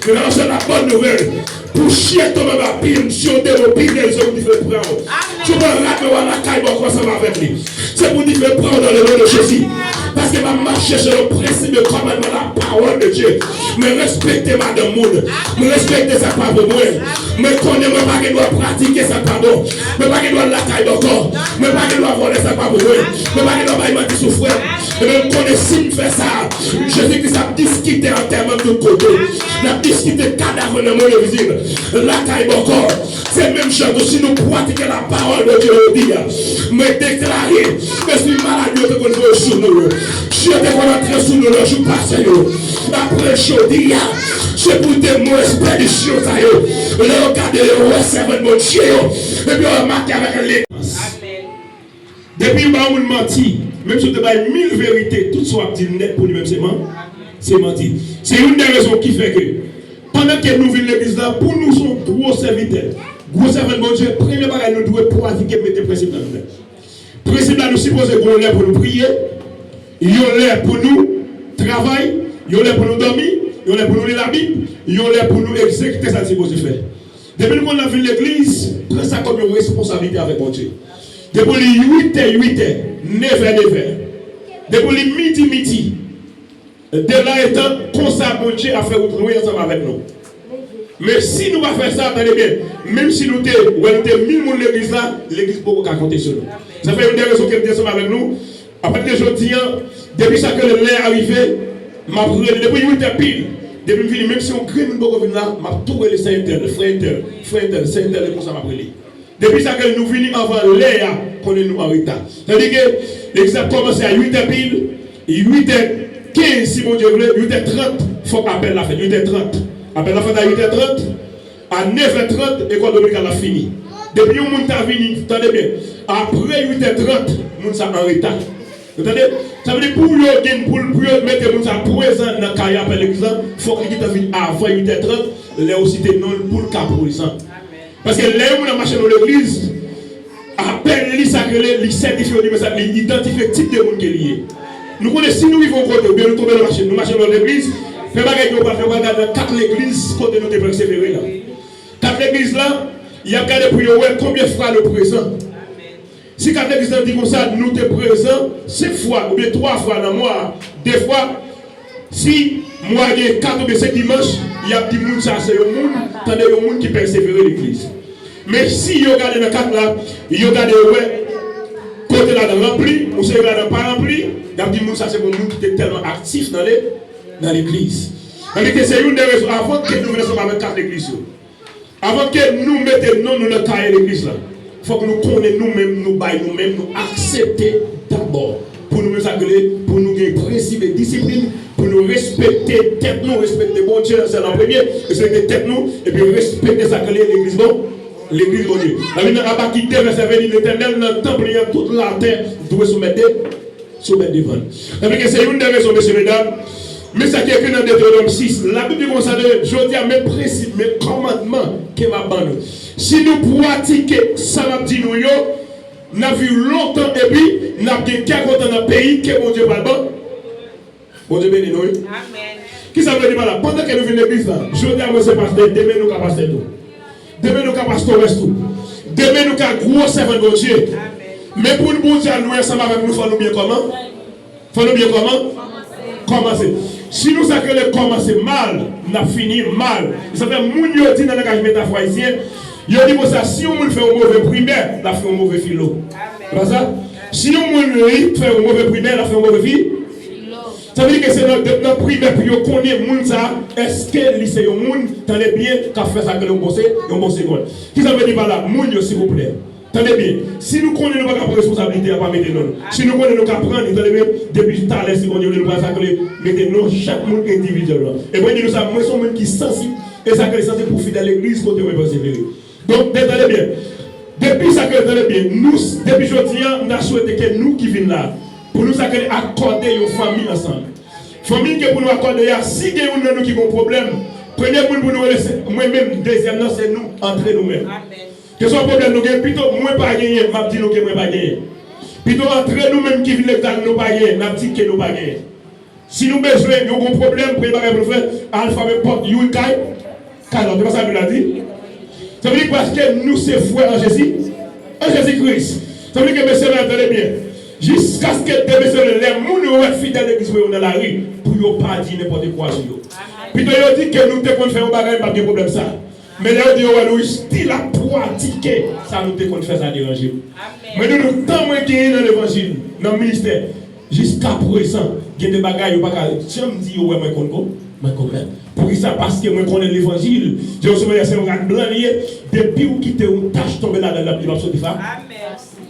mais là, c'est la bonne nouvelle. Pour chier tomber ma pile, si on développe pile, ils ont dit fait prendre. Tu me rappelles la caille pour commencer avec lui. C'est pour dire prendre dans le nom de Jésus. Parce que ma marche sur le principe de commandement, la parole de Dieu. Mais respectez madame monde. Mais respectez sa part de moi. Mais connaissez-moi pas qu'il doit pratiquer sa pardon. Mais pas qu'il doit la caille d'encore. Mais pas qu'il doit voler sa part de moi. Mais pas qu'il doit pas y souffrir. Mais même connaissez me fait ça. Jésus qui a discuté en termes de côté. Il a discuté cadavre de monde visible. La caille d'encore. C'est même chose si nous pratiquons la parole de Dieu. Mais déclarer que si malade, Dieu te connaît sur nous. Je te connais sur nous, je passe. Après, je dis, c'est pour des mots expéditions. Le regard de l'eau, mon Dieu. Et puis, on marque avec les. Depuis que on menti, même si tu as 1000 vérités, tout soit dit net pour lui-même, c'est menti. C'est une des raisons qui fait que, pendant que nous vivons l'église là, pour nous, sommes gros serviteurs. Gros serviteurs, mon Dieu, premier bagage, nous devons pratiquer, mettre des principes dans nous. Principe là, nous supposons qu'on est pour nous prier. Ils ont l'air pour nous travailler, ils ont l'air pour nous dormir, ils ont l'air pour nous lire la Bible, ils ont l'air pour nous exécuter ça, c'est ce qu'on faire. Depuis qu'on a vu l'église, prends ça comme une responsabilité avec mon Dieu. Depuis les 8h, 9h. Depuis les midi. De là étant, comme ça, mon Dieu a fait retrouver ensemble avec nous. Mais si nous ne pas faire ça, attendez bien, même si nous avons 1000 personnes l'église là, l'église peut pas compter sur nous. Ça fait une des raisons qu'elle est ensemble avec nous. Après que je dis, depuis ça que le lait est arrivé, depuis 8h pile, depuis que même si on crée une bonne là, je vais tout les frères inter, c'est inter, comme ça m'a pris. Depuis ça que nous venons avant lait, qu'on est nous en retard. C'est-à-dire que l'examen commence à 8h pile, 8h15 si mon Dieu veut, 8h30, il faut qu'appelle la fête, 8h30. Appelle la fête à 8h30, à 9h30, l'école dominicale a fini. Depuis que nous sommes venus, attendez bien, après 8h30, nous sommes en retard. Entendez? Ça veut dire pour mettre les gens présents dans le carrière par l'exemple, il faut qu'ils viennent avant 8h30, les aussi non pour le cas pour les gens. Parce que là où on a marché dans l'église, appelle les sacrés, les certifiés, les identifier le type de monde qui est lié. Nous connaissons, si nous vivons côté, bien nous tombons dans la machine, nous marchons dans l'église, mais pas qu'on va faire dans 4 églises côté nous persévérer là. 4 églises là, il y a regardé pour voir combien de fois nous présents. Si 4 églises dit comme ça, nous sommes présents 5 fois ou bien 3 fois dans le mois, 2 fois, si moi j'ai 4 ou 5 dimanches, il y a des gens ça c'est un monde, tandis qu'il y a un monde qui persévère l'église. Mais si vous regardez dans 4 là, vous regardez côté là dans rempli, ou c'est là dans pas rempli, il y a des gens ça c'est un monde qui est tellement actif dans l'église. C'est une des raisons avant que nous venions avec 4 églises. Avant que nous mettions nous dans l'église là. Il faut que nous connaissions nous-mêmes, nous baillons nous-mêmes, nous accepter d'abord. Pour nous sacrer, pour nous gagner principe et discipline, pour nous respecter tête nous, respecter bon Dieu, c'est la première, respecter tête nous, et puis respecter sacrer l'église bon, l'église bon Dieu. La Bible n'a pas quitté, verset 20, l'éternel dans le temple, il y a toute la terre, doit soumettre devant. C'est une des raisons, messieurs, mesdames. Mais ça qui est écrit dans Deutéronome 6, la Bible dit comme ça, je dis à mes principes, mes commandements qui m'abandonnent. Si nous pratiquons ça, nous avons vu longtemps et puis nous avons vu quelques temps dans le pays que mon Dieu parle bon. Bon Dieu béni nous. Amen. Qui ça veut dire là? Pendant que nous venons de l'église là, je dis à moi c'est pasteur, demain nous avons pasteur tout. Demain nous avons pasteur tout. Demain nous avons gros servant de Dieu. Mais pour nous bon Dieu nous ensemble avec nous, il faut nous bien comment? Il faut nous bien comment? Commencer. Si nous avons commencé mal, nous avons fini mal. Ça fait moun yo dit dans le langage métaphysicien, yo dit ça, si on fait un mauvais primaire, on fait un mauvais philo. C'est pas ça? Si on fait un mauvais primaire, on fait un mauvais philo. Ça veut dire que c'est notre primaire, puis on connaît moun ça, est-ce que le lycée yon moun, tenez bien, qu'a fait ça que l'on bosse, yon bosse quoi. Qui ça veut dire par là? Moun yo s'il vous plaît. Tenez bien, si nous connaissons pas la responsabilité, on va mettre nous. Si nous connaissons qu'à prendre, tenez bien, depuis tout à l'heure, si on dit nous va sacrer, mettez-nous chaque monde individuellement. Et moi, nous sommes gens qui sont sensibles, et ça que sensibles pour finir l'église, côté où on va persévérer. Donc, tenez bien, depuis ça que tenez bien, nous, depuis aujourd'hui, on a souhaité que nous qui venons là, pour nous accorder une famille ensemble. Famille que pour nous accorder, si il y a un qui a un problème, premier pour nous laisser, moi-même, deuxième, c'est nous, entre nous-mêmes. Amen. Que soit problème, nous gagnons plutôt moins pas gagner, m'a dit nous que moins pas gagner. Plutôt entre nous-mêmes qui vivent l'état, nous pas gagner, n'a dit que nous pas gagner. Si nous besoin, nous avons un problème, préparez pour faire, alpha même porte, you kai, car c'est pas ça que nous l'a dit. Ça veut dire parce que nous sommes frères en Jésus-Christ. Ça veut dire que messieurs, entendez bien. Jusqu'à ce que les messieurs, les gens soient fidèles à l'église dans la rue, pour ne pas dire n'importe quoi sur eux. Plutôt, ils dit que nous devons faire un bagage, pas de problème ça. Mais là, nous style à pratiquer, ça nous déconne faire ça déranger. Mais nous nous sommes gagné dans l'évangile, dans le ministère, jusqu'à présent, il y a des bagages, il n'y a pas de dire, ouais, moi, pour ça, parce que moi, je connais l'évangile, je suis un rat blanc, depuis où quitter une tâche tombée là dans la Bible de femme.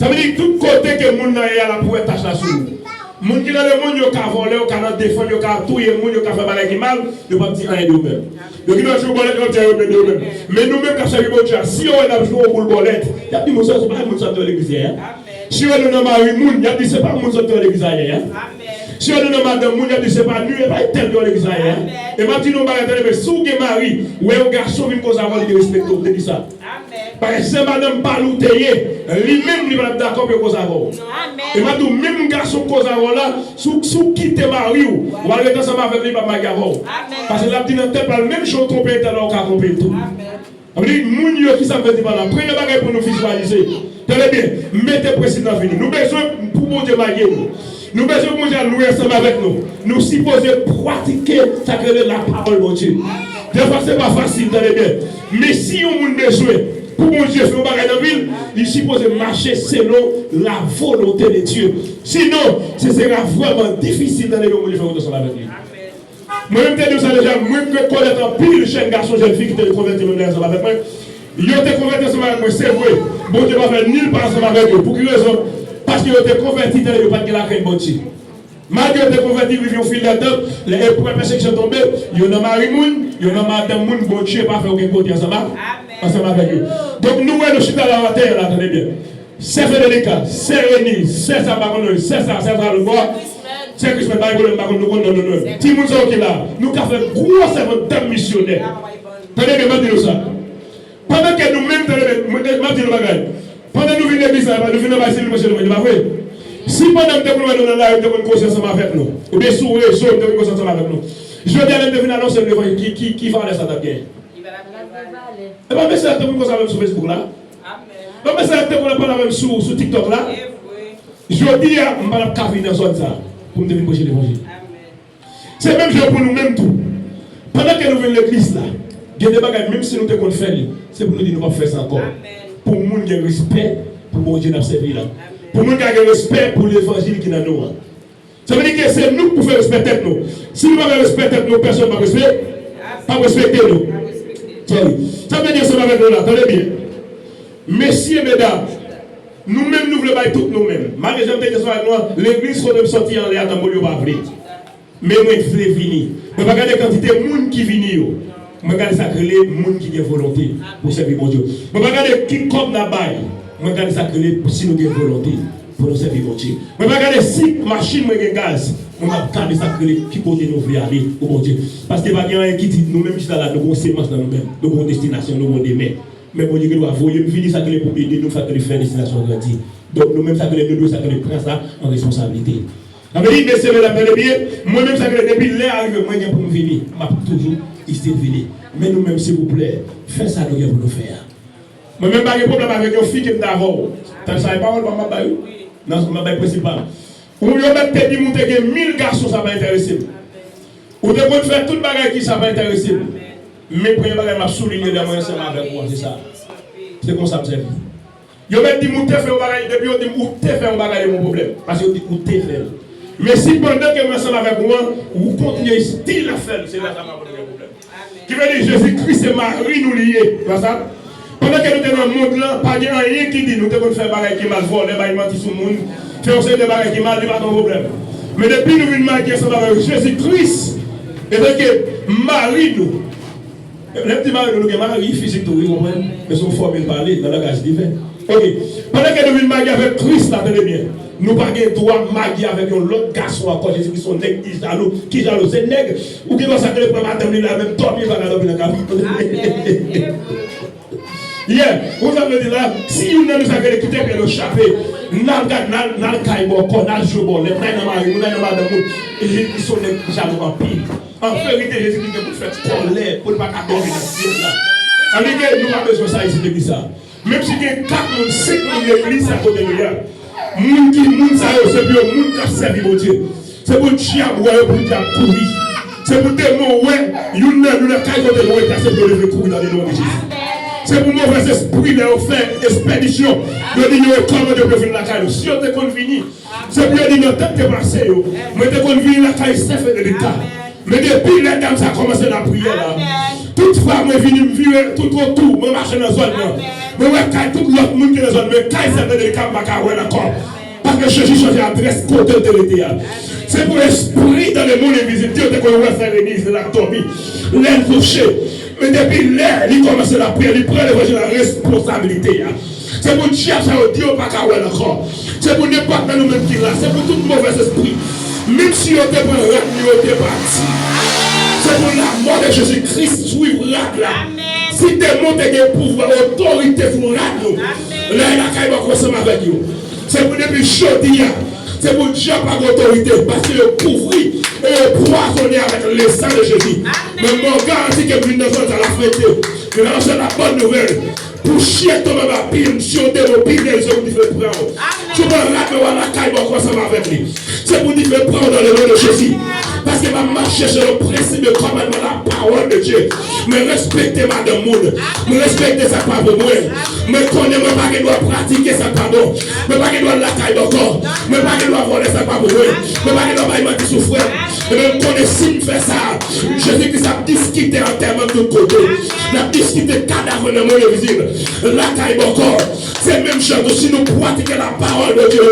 Ça veut dire que tout côté que le monde est là pour être tâche là sur nous. Les gens qui dans le monde, ils ont volé, ils ont défendu, ils ont tué, ils ont fait mal qui mal, ils ont pas dit rien de eux-mêmes. Donc ils ont joué au bolette, ils ont dit eux-mêmes. Mais nous-mêmes, quand ça arrive, si on a joué au bolette, il y a des gens qui ne sont pas les gens de l'église. Si on a marié, il y a des gens qui ne sont pas les gens de l'église. Si on a madame, il y a des gens qui ne sont pas tel de l'église. Et maintenant, nous si vous êtes marié, ou un garçon qui vous a respecté, vous dites ça. Parce que c'est madame Palou Teye, lui-même, il va être d'accord avec vous avoir. Et maintenant, même garçon qui vous là, sous quitter mari, ou aller ensemble avec lui, pas Magaro. Parce que la petite tête, la même chose qu'on peut être là, on peut tromper tout. On dit, moun qui ça veut dire là, prenez bagage pour nous visualiser. Tenez bien, mettez précis dans la vie. Nous besoin pour mon Dieu marier nous. Nous besoin pour mon Dieu louer ensemble avec nous. Nous supposons pratiquer ça que la parole de Dieu. Des fois, ce n'est pas facile, tenez bien. Mais si on a besoin, pour mon Dieu faire un bagage dans la ville, il suppose marcher selon la volonté de Dieu. Sinon, ce sera vraiment difficile d'aller au monde faire ensemble avec lui. Moi-même, je dis ça déjà, moi, je connais un pile de jeunes garçons, jeunes filles qui étaient convertis ensemble avec moi. Ils ont été convertis ensemble avec moi, c'est vrai. Bon Dieu va faire nulle part ensemble avec eux. Pour quelle raison? Parce qu'ils ont été convertis dans les pas de la crainte bon Dieu. Malgré qu'ils ont été convertis, ils ont fil là-dedans, les premières personnes qui sont tombées, ils ont marié moun, ils ont madame moun, bon Dieu, pas fait aucun côté ensemble avec eux. Donc nous, nous sommes dans la terre, là, attendez bien. C'est Fédérica, c'est Rémi, c'est ça, c'est ça, c'est ça, le bois. C'est que je ne sais pas si nous si nous sommes là, nous avons fait gros servant missionnaire. Tenez bien, je ça. Pendant que nous-mêmes, Pendant que nous venons à l'église, nous venons à l'église, pas vrai? Si pendant que nous venons dans la rue, nous avons une conscience avec nous, ou bien sur les réseaux, nous avons une conscience avec nous, je veux dire, nous venons annoncer l'évangile qui va aller ça d'abord. Et bien, mais c'est un peu comme ça même sur Facebook là. Amen. Mais c'est un peu comme ça même sur TikTok là. Je dis, je ne vais pas venir dans ça pour me prêcher l'évangile. C'est même chose pour nous-mêmes tout. Pendant que nous venons à l'église là, il y a des bagages, même si nous devons faire, c'est pour nous dire que nous ne pouvons pas faire ça encore. Pour nous qui avons respect pour mon Dieu qui nous servi là. Pour nous qui avons respect pour l'évangile qui est dans nous. Ça veut dire que c'est nous qui pouvons respecter nous. Si nous ne respectons pas nous, personne ne va respecter nous. Ça veut dire que c'est avec nous là, attendez bien. Messieurs, mesdames, nous-mêmes, nous voulons pas tout nous-mêmes. Malgré que j'aime dire que l'église soit sortie en l'air dans le monde. Mais moi, je veux venir. Je ne regarde la quantité de monde qui vient. Je regarde ça que les gens qui ont volonté pour servir mon Dieu. Je regarde qui comme là-bas. Je regarde ça que les si nous avons volonté pour nous servir mon Dieu. Je regarde si machine ou gaz. Je regarde ça que les qui côté nous voulons aller au mon Dieu. Parce que il y a un qui dit nous-mêmes, nous avons une sémence dans nous-mêmes, nous avons une destination, nous avons des mains. Mais bon Dieu, nous avons venir ça que les pour aider nous faire que les faire destination grandir. Donc nous-mêmes, ça que les nous ça que les prendre ça en responsabilité. Ça veut dire, messieurs, mesdames, bien, moi-même, ça que depuis l'air arrive, moi, pour me venir, je toujours ici venir. Mais nous-mêmes, s'il vous plaît, faites ça, nous, pour nous faire. Moi-même, pas de problème avec une fille qui est d'avant. Tu ne savais pas, on va m'abattre. Non, c'est ma baille principale. Ou vous mettez dit, monter 1000 garçons, ça va intéresser. Ou de vous faire toute bagarre qui ça va intéresser. Mais pour les m'a souligné les moyens avec moi, c'est ça. C'est comme ça que c'est. Vous mettez dit, monter faire un bagarre, depuis on dit, où t'es fait un bagarre, mon problème. Parce que vous dites, où t'es fait. Mais si pendant que vous ensemble avec moi, vous continuez style à faire, c'est là que ça m'a posé le problème. Qui veut dire Jésus-Christ et Marie nous liés. Ça? Pendant que nous sommes dans le monde là, pas de rien qui dit nous devons faire des choses qui mal volent, des mentir sur le monde, faire des choses qui mal, il n'y a pas de problème. Mais depuis que nous venons marier ensemble avec Jésus-Christ, et donc Marie nous. Les petits maris nous sont mariés physiques, vous comprenez? Mais sont formés de parler dans le langage divin. Ok. Pendant que nous venons marier avec Christ, là, tenez bien. Nous n'avons pas le droit de marier avec un autre garçon encore, Jésus qui sont nègres, qui jaloux, c'est nègre. Ou qui vont s'accueillir pour madame, il a même dormi, il va dans le café. Yeah, vous avez dit là, si vous ne nous avez écouté, puis nous chapé, nous avons caïbo, nous avons joué, nous avons madame, et ils sont jaloux en pile. En vérité, Jésus qui vous fait colère pour ne pas dormir dans ce ciel là. Alors, nous avons besoin de ça ici, l'église. Même si il y a 4 ou 5 l'église à côté de nous. Moun qui moun sa yo, c'est pour moun qui servi mon Dieu. C'est pour diable ouais pour diable courir. C'est pour démon ouais, nous ne caille côté de ouais, c'est pour lever courir dans le nom de Jésus. C'est pour mauvais esprit de faire expédition. De dire comment de venir la caille. Si on te convenu, c'est pour dire non tête passé yo. Mais te convenu la caille c'est fait de l'état. Mais depuis les dames ça a commencé la prière là. Toutefois moi venu me vivre tout autour, moi marcher dans zone là. Mais ouais, tout l'autre monde qui est dans la zone, mais quand il s'est fait des camps, d'accord. Parce que Jésus change l'adresse côté de l'été. C'est pour l'esprit dans le monde invisible. Dieu te connaît faire l'église de la tombée. L'air touché. Mais depuis l'air, il commence la prière, il prend la responsabilité. C'est pour Dieu, ça Dieu pas qu'à encore. C'est pour n'importe quel nous-mêmes qui là. C'est pour tout mauvais esprit. Même si on te prend la on te parti. C'est pour la mort de Jésus-Christ suivre là. Si tu montes des pouvoirs, autorité pour nous, là, il y a ensemble avec vous. C'est pour depuis chaudier, c'est pour Dieu par autorité, parce que le couvrir et le poisonner avec le sang de Jésus. Mais mon garantie que vous ne sommes à la fête, je lance la bonne nouvelle. Pour chier ton ma pile, si on te pile, les hommes qui fait prendre. Tu vas la caille ensemble avec lui. C'est pour dire prendre dans le nom de Jésus. Parce que ma marcher sur le principe de commandement, la parole de Dieu. Mais respectez madame monde. Mais respectez sa part de moi. Mais connaissez-moi pas qu'il doit pratiquer sa pardon. Mais pas qu'il doit la caille d'encore. Mais pas qu'il doit voler sa part de moi. Mais pas qu'il doit pas y souffrir. Mais même connaissez s'il fait ça. Jésus qui a discuté en termes de côté. Il a discuté cadavre de mon visible. La caille d'encore. C'est même chose si nous pratiquons la parole de Dieu.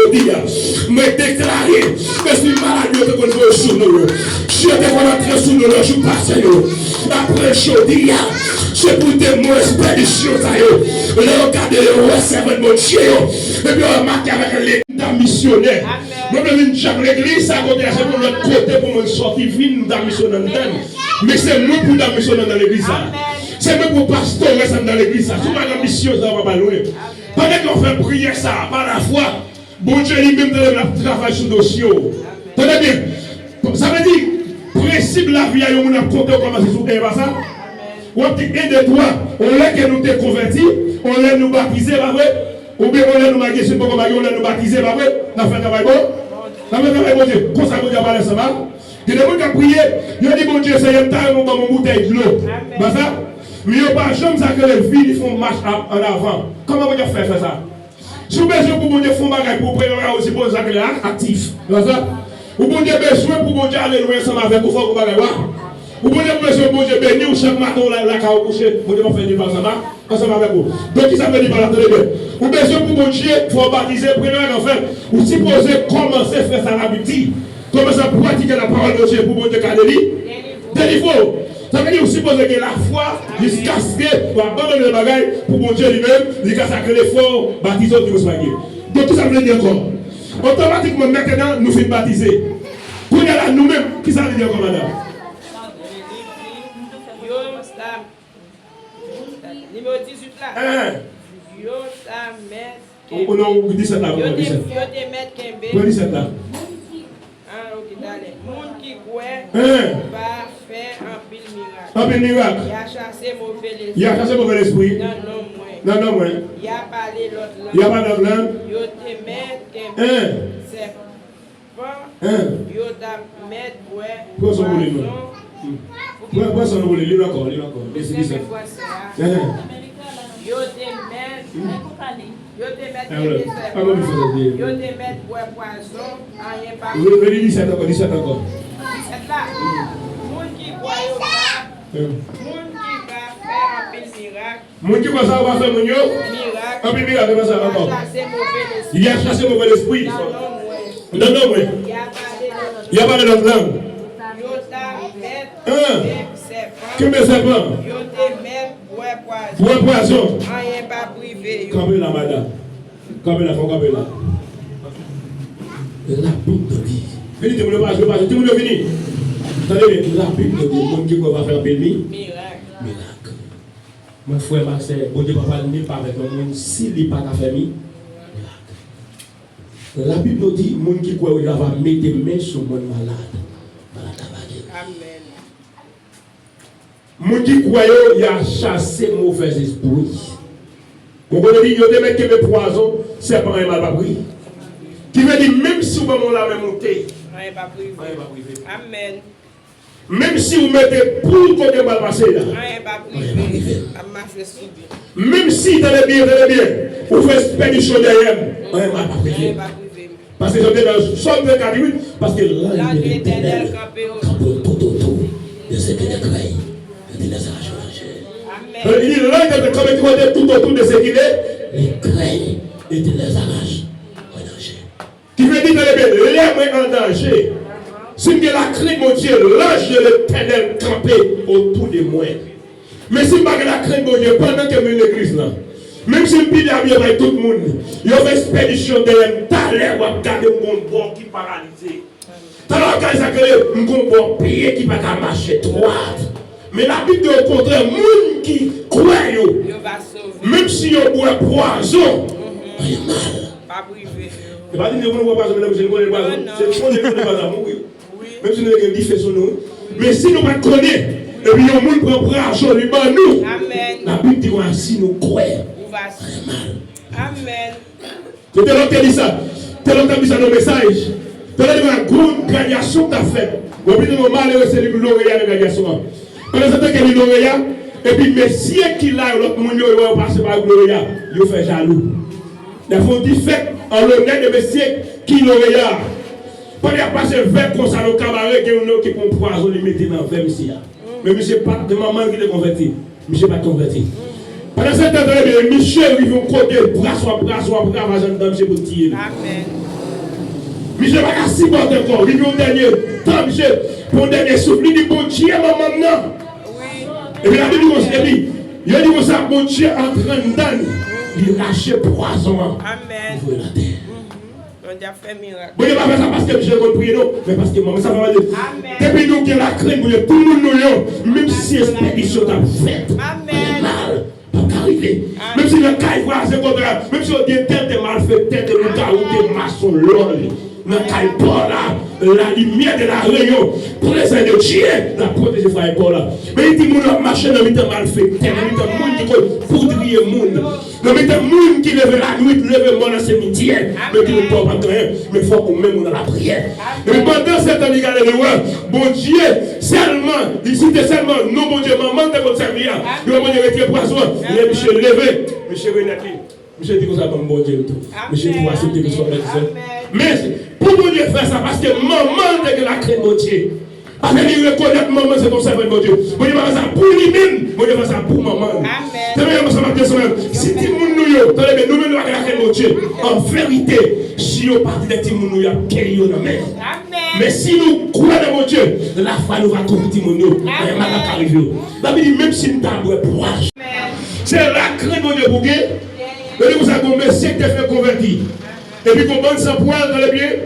Mais déclarer que si malade Dieu te connaît sur nous. Je te connais sur nous, je passe. Après chaudier, c'est pour des mots expéditions. Les regarder les servants de mon Dieu. Et puis on marque avec l'état missionnaire. Nous devons chaque l'église, ça côté, c'est pour notre côté pour me sortir, nous dans missionnaire. Mais c'est nous pour la missionnaire dans l'église. C'est nous pour pasteur dans l'église. Tout le mission, ça va pas loin. Pendant qu'on fait prier ça, par la foi, bon Dieu lui-même travaille sur le dossier. Tenez bien. Ça veut dire, principe la vie, on a compté comment c'est sur pas ça? Ou un petit de toi, on l'a que nous t'es converti, on l'a nous baptisé, pas vrai? Ou bien on l'a nous baptisé, on l'a nous baptisé, pas vrai? On a fait un travail bon? On a fait un travail bon Dieu. Comme ça, on a parlé ça va? Il y a des gens qui ont prié, ils ont dit bon Dieu, c'est un temps où on mon bouteille de l'eau. Pas ça? Mais il n'y a pas jamais ça que les filles font marche en avant. Comment on fait ça? Si vous avez besoin pour bon Dieu faire bagage pour préparer aussi pour ça que les actifs. Pas ça? Ou bon Dieu besoin pour bon Dieu aller loin ensemble avec vous pour bagage. Ou bon Dieu besoin pour Dieu bénir chaque matin la carte coucher. Bon Dieu va faire du mal ensemble avec vous. Donc il s'appelle du mal à télé. Ou besoin pour bon Dieu pour baptiser préparer enfin. Ou supposé commencer à faire ça l'habitude. Commencer à pratiquer la parole de Dieu pour bon Dieu délivrer. Ça veut dire aussi que la foi jusqu'à ce que pour abandonner le bagage pour mon Dieu lui-même, jusqu'à ce que l'effort baptisé du Moussouagé. Donc tout ça veut dire encore. Automatiquement maintenant, nous sommes baptisés. Pour nous là nous-mêmes, qui ça veut dire comme madame? Numéro 18 là. Yo ta met. On a 17 là. Yo te met Kembe. 17 là. Ok, d'aller. Moun qui croit va faire un pile miracle. Un pile miracle. Il a chassé mauvais esprit. Il a chassé mauvais esprit. Non, non, moi. Il a parlé l'autre langue. Il a parlé l'autre langue. Yo te met Kembe. C'est pas. Yo ta met Pourquoi sont vous les noms? Pourquoi sont vous les noms encore? Yo te met. Yo te met poisson, rien pas. Oui, 17 encore. 17 là. Moun qui croit au pas. Moun qui va faire un pile miracle. Moun qui va ça va faire mon yo? Miracle. Un pile miracle va ça encore. Il a chassé mauvais esprit. Non, moi. Il a parlé l'autre langue. Yo ta met serpent. Que me serpent? Yo te met poisson. Rien pas privé. Campé là, madame. Campé là, faut camper là. La Bible dit. Venez, tu me le passes, tu me le finis. Attendez, la Bible dit, le monde qui va faire un miracle. Mon frère Marcel, bon Dieu va parler pas avec le monde s'il n'est pas ta famille. La Bible dit, le monde qui croit, il va mettre des mains sur le monde malade. Amen. Mon qui croit, il a chassé mauvais esprit. Vous comprenez, il y a des mecs qui mettent poison, c'est pas un mal pas pris. Qui veut dire, même si vous mettez la même montée, Rien pas privé. Amen. même si vous mettez pour côté mal passé là, Rien pas privé. même si vous allez bien, vous faites expédition derrière, rien pas privé. Parce que j'étais dans Somme de 48, parce que là, il est éternel, campé tout autour de ce qui est créé, de les arraches. Il dit là, il est campé tout autour de ce qui est, les créé et de les arraches en danger. Qui veut dire que les mains en danger. Si vous avez la crainte, mon Dieu, l'ange de l'éternel campé autour de moi. Mais si vous avez la crainte, mon Dieu, pendant que je suis l'église là, même si je suis avec tout le monde, il y a une expédition de l'air, vous regardez mon bon qui est paralysé. Alors, quand ça crée un bon pied qui ne va pas marcher droite. Mais la Bible au contraire, les gens qui croient, même si ils boit poison, il y a mal. Pas privé. C'est pas dire que vous ne voyez pas, je ne connais pas. C'est ce qu'on ne connaît pas d'amour. Même si nous avons une différence, mais si nous ne connaissons pas, et puis le monde prend l'argent, lui bat nous. Amen. La Bible dit que si nous croyons, Amen. c'est tel qui dit ça. Tel qui dit ça dans le message. Tel qui dit une grande gradation qu'a fait. Vous avez dit que malheureux, c'est l'Oréal de gradation. Pendant ce temps qu'il y a l'Oréal, et puis messieurs qui l'a, l'autre monde, il va passer par l'Oréal. Il fait jaloux. Il faut dire fait en l'honneur de messieurs qui l'Oréal. Quand il a passé 20 comme ça, le cabaret, qui prend poison, il mettait dans 20 monsieur. Mais monsieur pas de maman qui est converti. Monsieur pas converti. Pendant ce temps, Michel, il vient côté, bras, dans monsieur pour tirer. Amen. Michel va pas supporter encore. Il vient au dernier temps, Michel, pour le dernier souffle, il dit, bon Dieu, maman, non. Et puis la Bible dit, il a dit, bon ça, bon Dieu, en train d'années, il lâche poison. Amen. Il veut la terre. On a fait miracle. Vous ne pouvez pas faire ça parce que Michel compris, non, mais parce que maman, ça va dire. Depuis nous qui la crainte, tout le monde nous, même si expédition t'a fait. Amen. Mal, pas arriver. Même si le cas est contraire, même si on dit tête de malfaiteur, de loup-garou, de maçon, l'ol, dans le cas Paul là, la lumière de la réunion, présence de Dieu, la protéger frère Paul là. Mais il dit, mon marché dans le malfaiteur, dans le monde qui poudrier le monde, dans le monde qui lève la nuit, lève le monde dans le cimetière, mais qui ne peut pas rien, mais il faut qu'on mette dans la prière. Et pendant cette année, bon Dieu, seulement, ici c'est seulement, non, bon Dieu, maman de votre servir, il va me retirer poisson, il est monsieur levé, monsieur Renati, monsieur dit que ça comme bon Dieu, monsieur dit que c'est que soit médecin. Mais pour bon Dieu faire ça, parce que maman de la crainte de Dieu. Parce qu'il reconnaît maman, c'est ton servant de Dieu. Bon Dieu va faire ça pour lui-même, bon Dieu va faire ça pour maman. Si tu nous nous-mêmes nous la crainte de Dieu, en vérité, si nous partons des petits nous y a payé dans mer. Mais si nous croyons dans mon Dieu, la foi nous va convertir mon Dieu. La Bible dit même si nous avons courage. C'est la crainte de Dieu pour que vous avez un monsieur qui fait convertir. Et puis qu'on bande sans poil dans les pieds.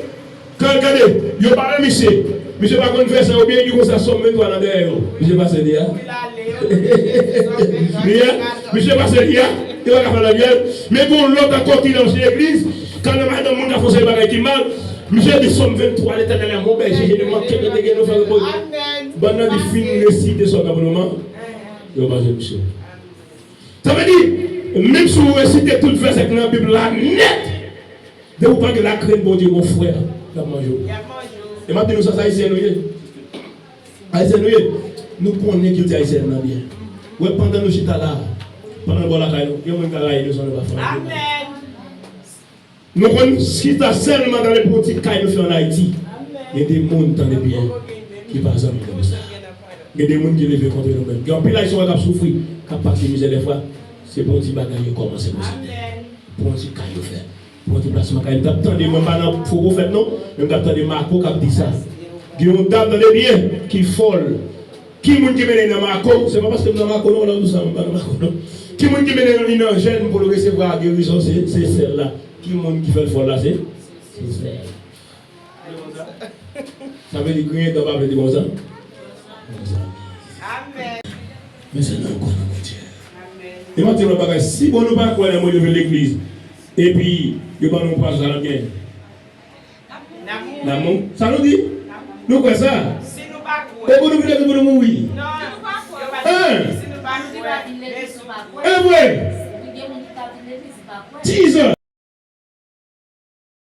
Quand regardez, il y a pas un monsieur. Monsieur va qu'on fait ça ou bien il commence à sommer toi dans derrière. Monsieur passe là. Monsieur passe là. Il va faire la bière. Mais bon, l'autre encore qui est dans l'église, quand le monde a fait des bagages qui mal, monsieur dit somme 23, l'éternel est mon berger, j'ai demandé que nous faire le bon. Pendant les films récits de son abonnement, il va passer monsieur. Ça veut dire, même si vous récitez tout le verset dans la Bible là, net, de vous parler de la crainte, bon Dieu, mon frère, il a mangé. Et maintenant, nous sommes haïtiens, nous connaissons que les haïtiens sont bien. Ouais, pendant nous sommes là, pendant nous sommes là, nous sommes là. Nous connaissons qui est seulement dans les politiques que nous faisons en Haïti. Il y a des gens qui sont bien, qui ne passent pas comme ça. Il y a des gens qui lèvent contre nous-mêmes. Il y a des gens qui souffrent, qui partent de misère des fois. C'est pour petit bagage qui commence comme ça. Pour petit cas de faire. Pour petit placement. Quand il t'attend des moments dans faut vous faire non, même t'attend des Marco qui dit ça. Il y a une dame dans les biens qui folle. Qui est-ce qui mène dans Marco? C'est pas parce que dans Marco, non, nous sommes pas dans Marco. Qui est-ce qui mène dans une jeune pour le recevoir la guérison? C'est celle-là. Qui est-ce qui fait le folle là? C'est celle. Ça veut dire que rien ne va pas dire comme ça. Amen. Mais c'est non quoi dans Dieu. Et maintenant, si on ne pas quoi dans l'église, et puis, il va nous passer à la bien. L'amour. Ça nous dit? Nous quoi ça? Si nous pas quoi. Et vous nous voulez que nous mourir? Non, nous pas quoi. Si nous pas quoi. Et ouais. 10 ans.